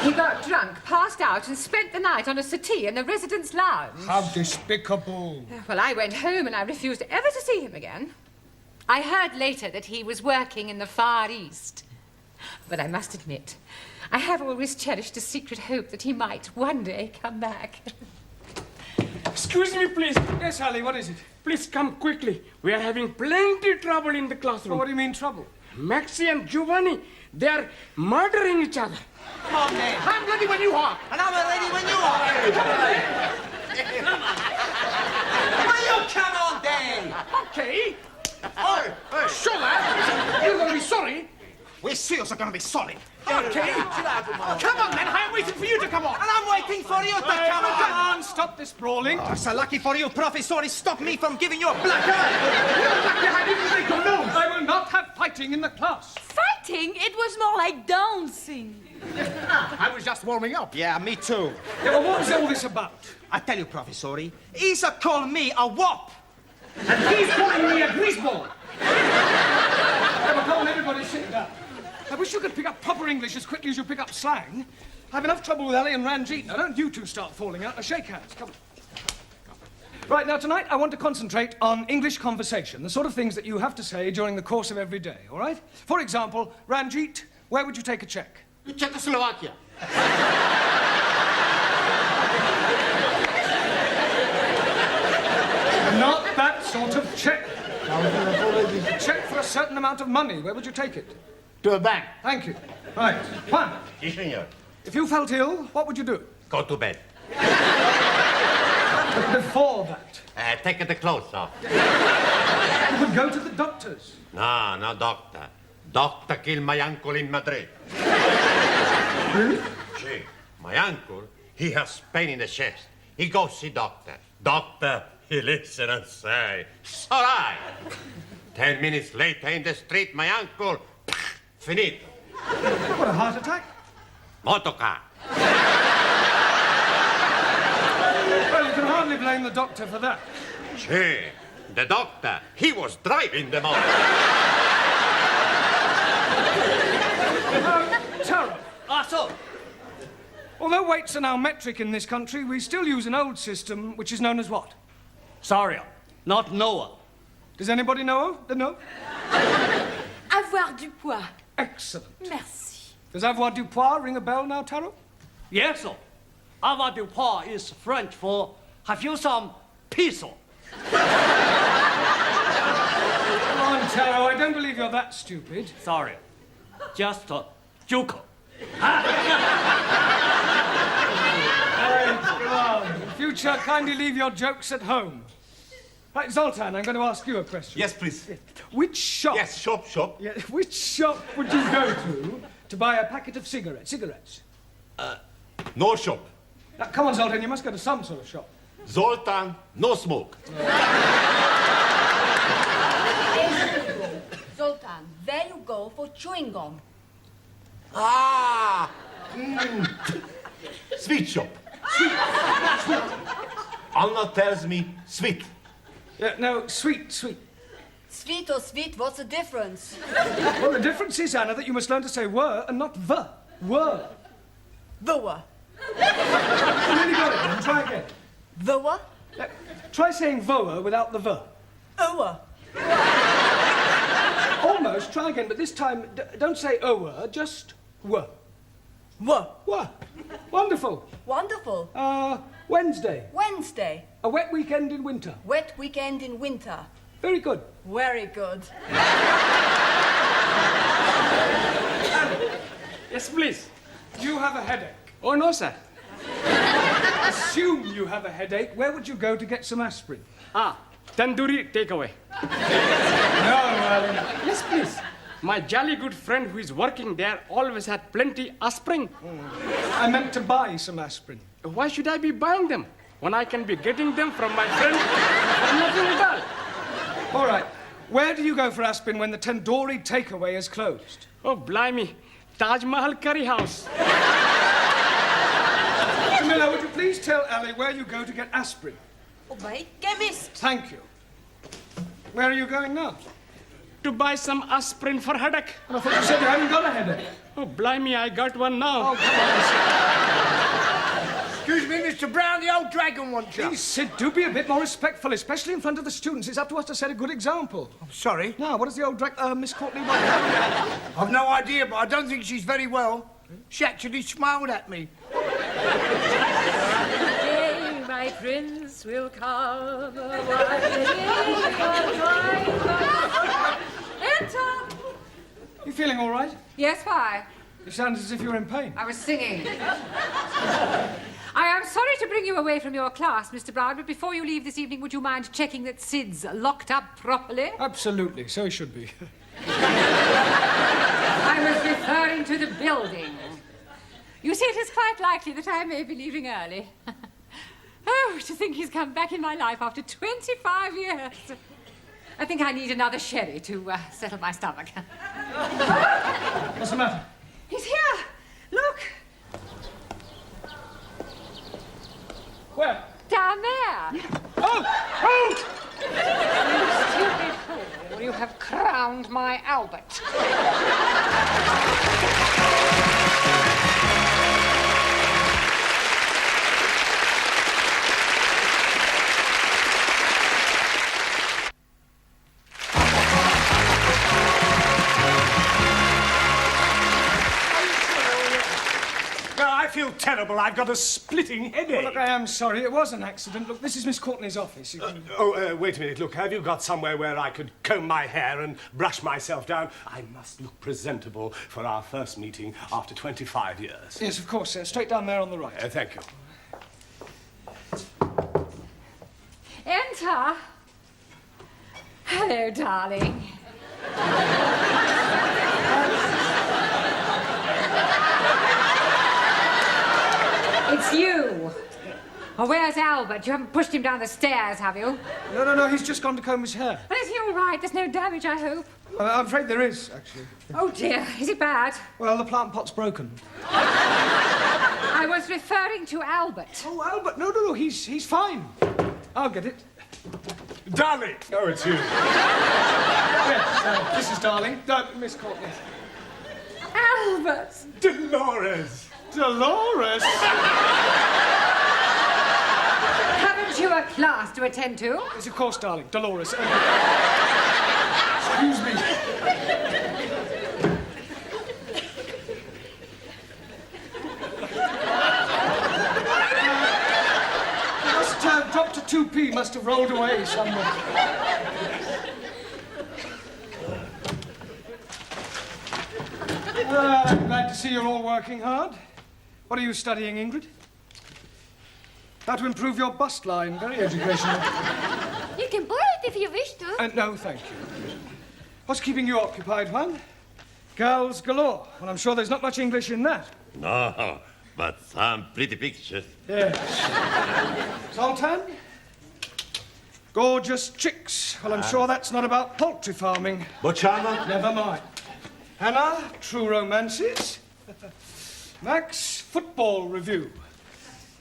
He got drunk, passed out, and spent the night on a settee in the residence lounge. How despicable. Well, I went home and I refused ever to see him again. I heard later that he was working in the Far East. But I must admit, I have always cherished a secret hope that he might one day come back. Excuse me, please. Yes, Harley, what is it? Please come quickly. We are having plenty trouble in the classroom. Well, what do you mean, trouble? Maxie and Giovanni, they are murdering each other. Come on, then. I'm ready when you are. And I'm ready when you are. Come on. Okay. Oh, sure, lad. You're going to be sorry. We seals are going to be sorry. Okay. Come on, then. I'm waiting for you to come on. And I'm waiting for you to come on. Come on, stop this brawling. Oh, so lucky for you, Professor, it stopped me from giving you a black eye. I will not have fighting in the class. Fighting? It was more like dancing. I was just warming up. Yeah, me too. Yeah, well, what's all this about? I tell you, Professor, he's a call me a wop. And he's calling me a greaseball. Yeah, but come on, everybody sit down. I wish you could pick up proper English as quickly as you pick up slang. I've enough trouble with Ellie and Ranjit. Now, don't you two start falling out. Now, shake hands. Come on. Right, now, tonight, I want to concentrate on English conversation, the sort of things that you have to say during the course of every day, all right? For example, Ranjit, where would you take a check? Czechoslovakia. Not that sort of check. A check for a certain amount of money. Where would you take it? To a bank. Thank you. Right. Juan, Si, senor. if you felt ill, what would you do? Go to bed. But before that, Take the clothes off. you would go to the doctors. No, no, doctor. Doctor killed my uncle in Madrid. Really? See, my uncle, he has pain in the chest. He goes see doctor. Doctor, he listen and say, "Sorry." 10 minutes later in the street, my uncle, finito. What, a heart attack? Motorcar. Well, you can hardly blame the doctor for that. See, the doctor, he was driving the motor. Taro, So, although weights are now metric in this country, we still use an old system which is known as what? sorry, not Noah. Does anybody know? No? Avoir du poids. Excellent. Merci. Does avoir du poids ring a bell now, Taro? Yes, sir. Avoir du poids is French for have you some peso? Come on, Taro, I don't believe you're that stupid. Sorry, just a joke. Hey, come on. In future, kindly leave your jokes at home. Right, Zoltan, I'm going to ask you a question. Yes, please. Which shop... Yes, shop. Yeah, which shop would you go to buy a packet of cigarettes? No shop. Now, come on, Zoltan, you must go to some sort of shop. Zoltan, no smoke. Zoltan, there you go for chewing gum. Sweet shop. Sweet. Anna tells me sweet. Yeah, no, sweet. Sweet or sweet, what's the difference? Well, the difference is, Anna, that you must learn to say were and not the. Were. The what? You really got it, then. Try again. The what? Try saying voa without the the. Oa. Almost. Try again, but this time, don't say oa, just were. Were. Wonderful. Wonderful. Wednesday. Wednesday. A wet weekend in winter. Wet weekend in winter. Very good. Very good. Yes, please. You have a headache. Oh, no, sir. Assume you have a headache. Where would you go to get some aspirin? Tandoori takeaway. No, Alan. Yes, please. My jolly good friend who is working there always had plenty aspirin. I meant to buy some aspirin. Why should I be buying them when I can be getting them from my friend for nothing at all? All right. Where do you go for aspirin when the tandoori takeaway is closed? Oh, blimey. Taj Mahal Curry House. Camilla, would you please tell Ali where you go to get aspirin? Oh, my chemist. Thank you. Where are you going now? To buy some aspirin for headache. Well, I thought you said you hadn't got a headache. Oh, blimey, I got one now. Oh, come on, Excuse me, Mr. Brown, the old dragon wants you. Please, Sid, do be a bit more respectful, especially in front of the students. It's up to us to set a good example. I'm sorry. Now, what does the old Miss Courtney want? I've no idea, but I don't think she's very well. She actually smiled at me. Today my prince will come. Enter! You feeling all right? Yes, why? You sound as if you're in pain. I was singing. I am sorry to bring you away from your class, Mr. Brown, but before you leave this evening, would you mind checking that Sid's locked up properly? Absolutely, so he should be. I was referring to the building. You see, it is quite likely that I may be leaving early. Oh, to think he's come back in my life after 25 years. I think I need another sherry to settle my stomach. What's the matter? He's here. Look. Where? Down there. Oh! Oh! You stupid fool. You have crowned my Albert. I feel terrible. I've got a splitting headache. Well, look, I am sorry. It was an accident. Look, this is Miss Courtney's office. You can... Wait a minute. Look, have you got somewhere where I could comb my hair and brush myself down? I must look presentable for our first meeting after 25 years. Yes, of course, sir. Straight down there on the right. Thank you. Enter. Hello, darling. It's you. Oh, where's Albert? You haven't pushed him down the stairs, have you? No, he's just gone to comb his hair. Well, is he all right? There's no damage, I hope. I'm afraid there is, actually. Oh, dear. Is it bad? Well, the plant pot's broken. I was referring to Albert. Oh, Albert. No, he's fine. I'll get it. Darling! Oh, it's you. Yes, this is Darling. Miss Courtney. Albert! Dolores! Dolores? Haven't you a class to attend to? Yes, of course, darling. Dolores. Excuse me. Dr. 2P must have rolled away somewhere. I'm glad to see you're all working hard. What are you studying, Ingrid? How to improve your bust line. Very educational. You can borrow it if you wish to. No, thank you. What's keeping you occupied, Juan? Girls galore. Well, I'm sure there's not much English in that. No, but some pretty pictures. Yes. Sultan? Gorgeous chicks. Well, I'm sure that's not about poultry farming. Bocciana? Never mind. Hannah, true romances. Max, football review.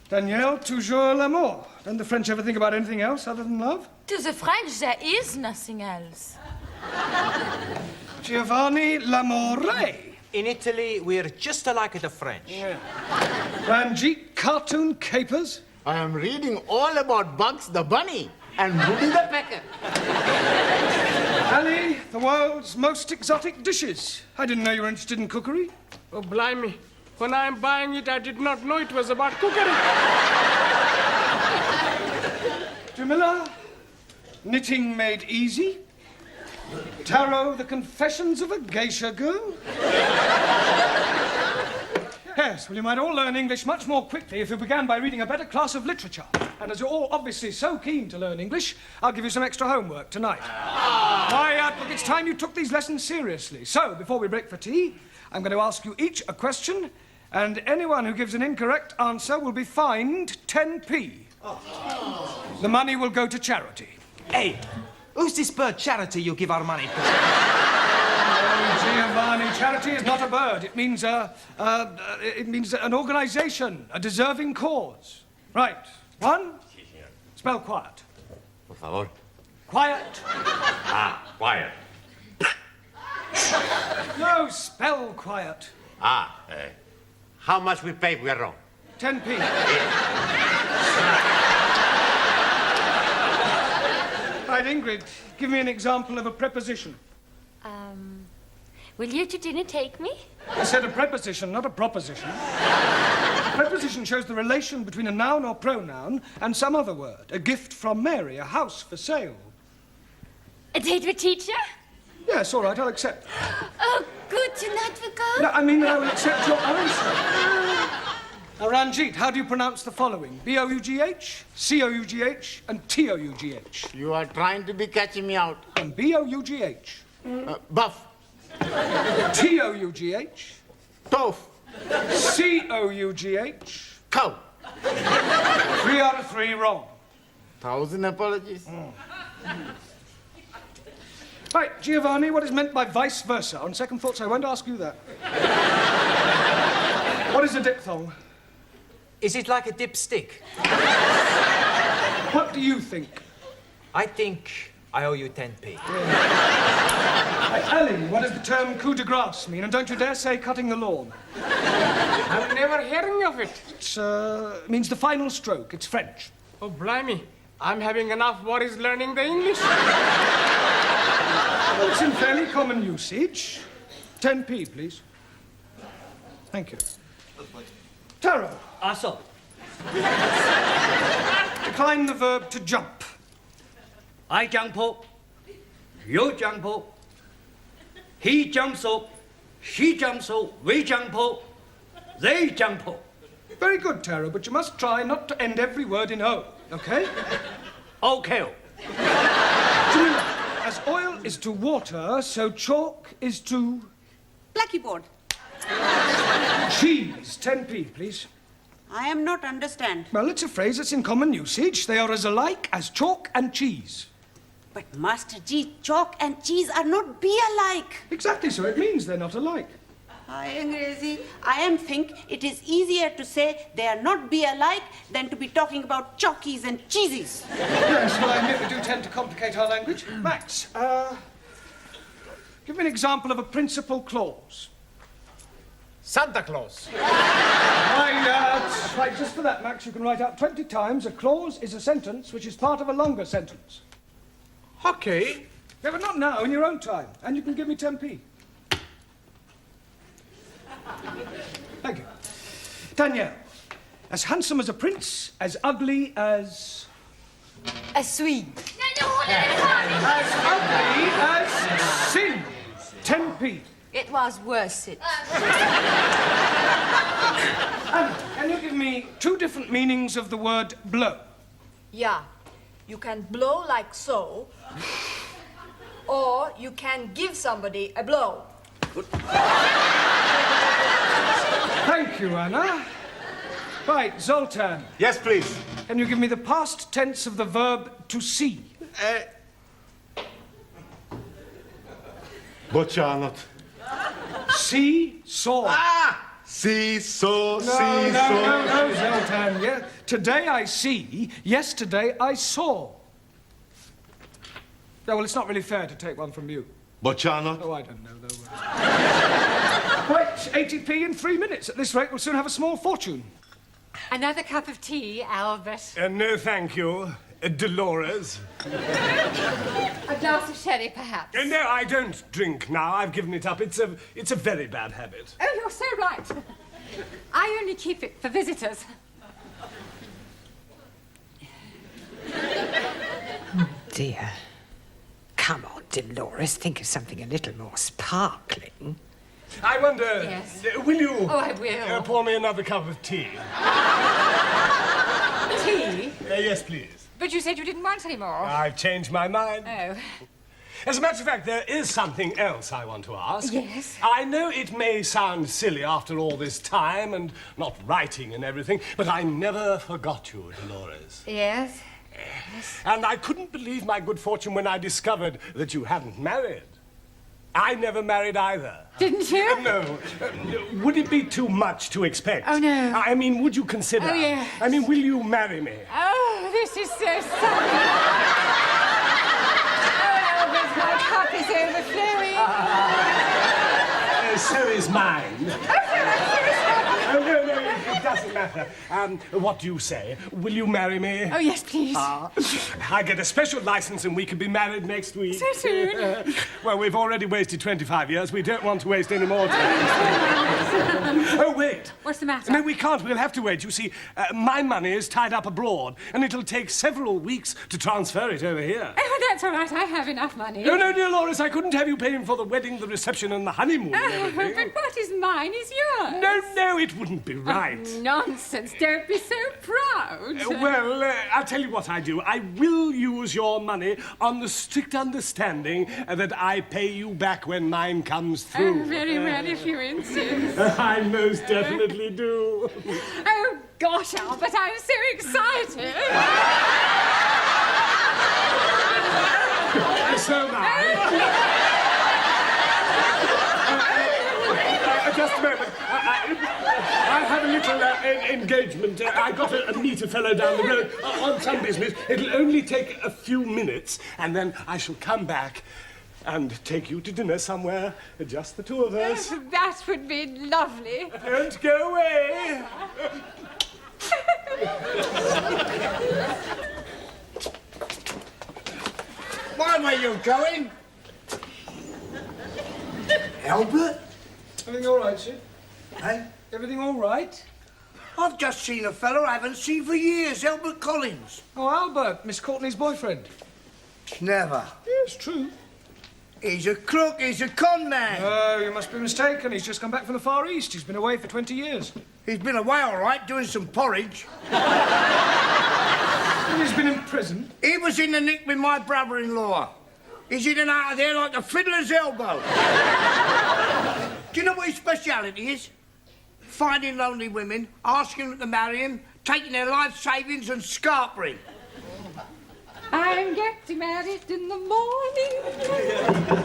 Danielle, toujours l'amour. Don't the French ever think about anything else other than love? To the French, there is nothing else. Giovanni L'Amore. In Italy, we're just alike the French. Yeah. Ranjit, cartoon capers. I am reading all about Bugs the Bunny and Woody the Pecker. Ali, the world's most exotic dishes. I didn't know you were interested in cookery. Oh, blimey. When I'm buying it, I did not know it was about cookery. Jamila, knitting made easy. Tarot, the confessions of a geisha girl. Yes, well, you might all learn English much more quickly if you began by reading a better class of literature. And as you're all obviously so keen to learn English, I'll give you some extra homework tonight. Quiet, look, it's time you took these lessons seriously. So, before we break for tea, I'm going to ask you each a question, and anyone who gives an incorrect answer will be fined 10p. The money will go to charity. Hey, who's this bird charity you give our money to? Oh, Giovanni, charity is not a bird. It means an organization, a deserving cause. Right. One. Spell quiet. Por favor. Quiet. Quiet. No, spell quiet. How much we pay we are wrong? 10p. Right, Ingrid, give me an example of a preposition. Will you to dinner take me? I said a preposition, not a proposition. A preposition shows the relation between a noun or pronoun and some other word. A gift from Mary, a house for sale. A date with teacher? Yes, all right, I'll accept. Oh, good. Tonight we go? No, I mean, I will accept your answer. Now, Ranjit, how do you pronounce the following? B-O-U-G-H, C-O-U-G-H, and T-O-U-G-H. You are trying to be catching me out. And B-O-U-G-H. Buff. T-O-U-G-H. Tough. C-O-U-G-H. Cow. 3 out of 3 wrong. 1,000 apologies. Right, Giovanni, what is meant by vice versa? On second thoughts, I won't ask you that. What is a diphthong? Is it like a dipstick? What do you think? I think I owe you 10p. Ali, what does the term coup de grace mean? And don't you dare say cutting the lawn. I'm never hearing of it. It means the final stroke. It's French. Oh, blimey. I'm having enough worries learning the English. Well, it's in fairly common usage. 10p, please. Thank you. Taro. So. Decline the verb to jump. I jump up. You jump up. He jumps up. She jumps up. We jump up. They jump up. Very good, Taro, but you must try not to end every word in O, okay? Okay. Jamila, as oil is to water, so chalk is to... Blackboard. Cheese. 10p, please. I am not understand. Well, it's a phrase that's in common usage. They are as alike as chalk and cheese. But Master G, chalk and cheese are not be alike. Exactly, so it means they're not alike. Hi, Angrezi. I am think it is easier to say they are not be alike than to be talking about chalkies and cheesies. Yes, well, I admit we do tend to complicate our language. Max, give me an example of a principal clause. Santa Claus. Right, just for that, Max, you can write out 20 times a clause is a sentence which is part of a longer sentence. Okay. Yeah, but not now, in your own time. And you can give me 10p. Thank you. Danielle, as handsome as a prince, as ugly as... A Swede. As ugly as sin. 10p. It was worth it. And can you give me 2 different meanings of the word blow? Yeah. You can blow like so, or you can give somebody a blow. Thank you, Anna. Right, Zoltan. Yes, please. Can you give me the past tense of the verb to see? Bocsánat. See, saw. See, saw, No, Zoltan. Yeah. Today I see, yesterday I saw. No, well, it's not really fair to take one from you. Bocsánat. Oh, I don't know, though. Right, 80p in 3 minutes. At this rate, we'll soon have a small fortune. Another cup of tea, Albert. No, thank you, Dolores. A glass of sherry, perhaps. No, I don't drink now. I've given it up. It's a very bad habit. Oh, you're so right. I only keep it for visitors. Dear. Come on, Dolores, think of something a little more sparkling. I wonder, Yes. Will you Oh, I will. pour me another cup of tea? Tea? Yes, please. But you said you didn't want any more. I've changed my mind. Oh. As a matter of fact, there is something else I want to ask. Yes? I know it may sound silly after all this time and not writing and everything, but I never forgot you, Dolores. Yes? And I couldn't believe my good fortune when I discovered that you hadn't married. I never married either. Didn't you? No. Would it be too much to expect? Oh, no. I mean, would you consider? Oh, yes. I mean, will you marry me? Oh, this is so sunny. Oh, Albert, my cup is overflowing. So is mine. Oh, no, it doesn't matter. What do you say? Will you marry me? Oh, yes, please. I get a special license and we can be married next week. So soon? Well, we've already wasted 25 years. We don't want to waste any more time. Oh, wait. What's the matter? No, we can't. We'll have to wait. You see, my money is tied up abroad, and it'll take several weeks to transfer it over here. Oh, that's all right. I have enough money. Oh, no, dear Loris, I couldn't have you paying for the wedding, the reception, and the honeymoon and everything. But what is mine is yours. No, it wouldn't be right. Nonsense. Don't be so proud. Well, I'll tell you what I do. I will use your money on the strict understanding that I pay you back when mine comes through. Oh, very well, if you insist. I most definitely do. Oh, gosh, Albert, I'm so excited. So am I. Just a moment. I have a little engagement. I got to meet a fellow down the road on some business. It'll only take a few minutes, and then I shall come back and take you to dinner somewhere, just the two of us. That would be lovely. Don't go away. Why were you going? Albert? Everything all right, Sid? Eh? Everything all right? I've just seen a fellow I haven't seen for years, Albert Collins. Oh, Albert, Miss Courtney's boyfriend. Never. Yes, true. He's a crook, he's a con man. Oh, you must be mistaken. He's just come back from the Far East. He's been away for 20 years. He's been away all right, doing some porridge. He's been in prison. He was in the nick with my brother-in-law. He's in and out of there like a fiddler's elbow. Do you know what his speciality is? Finding lonely women, asking them to marry him, taking their life savings and scarpering. I'm getting married in the morning.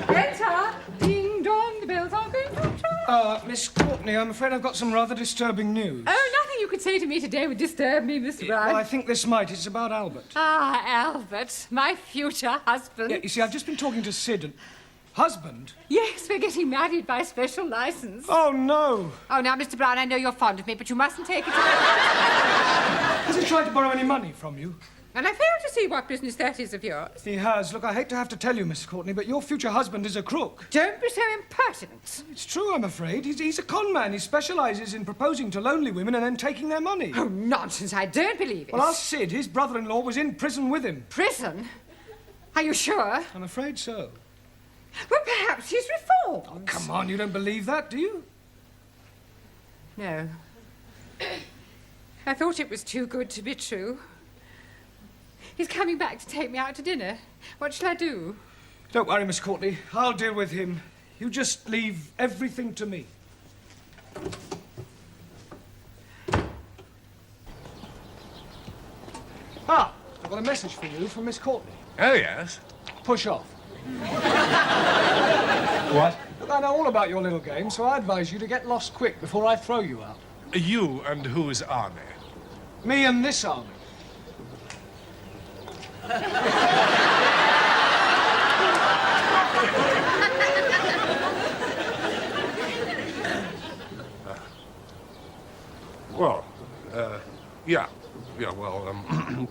Enter. Ding dong, the bells are going to chime. Miss Courtney, I'm afraid I've got some rather disturbing news. Oh, nothing you could say to me today would disturb me, Mr. Brown. Well, I think this might. It's about Albert. Ah, Albert, my future husband. Yeah, you see, I've just been talking to Sid and... Husband? Yes, we're getting married by special license. Oh, no. Oh, now, Mr. Brown, I know you're fond of me, but you mustn't take it. Has he tried to borrow any money from you? And I fail to see what business that is of yours. He has. Look, I hate to have to tell you, Miss Courtney, but your future husband is a crook. Don't be so impertinent. It's true, I'm afraid. He's a con man. He specialises in proposing to lonely women and then taking their money. Oh, nonsense. I don't believe it. Well, ask Sid. His brother-in-law was in prison with him. Prison? Are you sure? I'm afraid so. Well, perhaps he's reformed. Oh, come on. You don't believe that, do you? No. I thought it was too good to be true. He's coming back to take me out to dinner. What shall I do? Don't worry, Miss Courtney. I'll deal with him. You just leave everything to me. Ah, I've got a message for you from Miss Courtney. Oh, yes? Push off. What? Look, I know all about your little game, so I advise you to get lost quick before I throw you out. You and whose army? Me and this army. Well, yeah, well,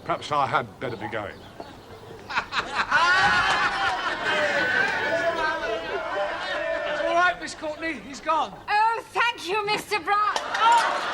perhaps I had better be going. It's all right, Miss Courtney. He's gone. Oh, thank you, Mr. Brown. Oh!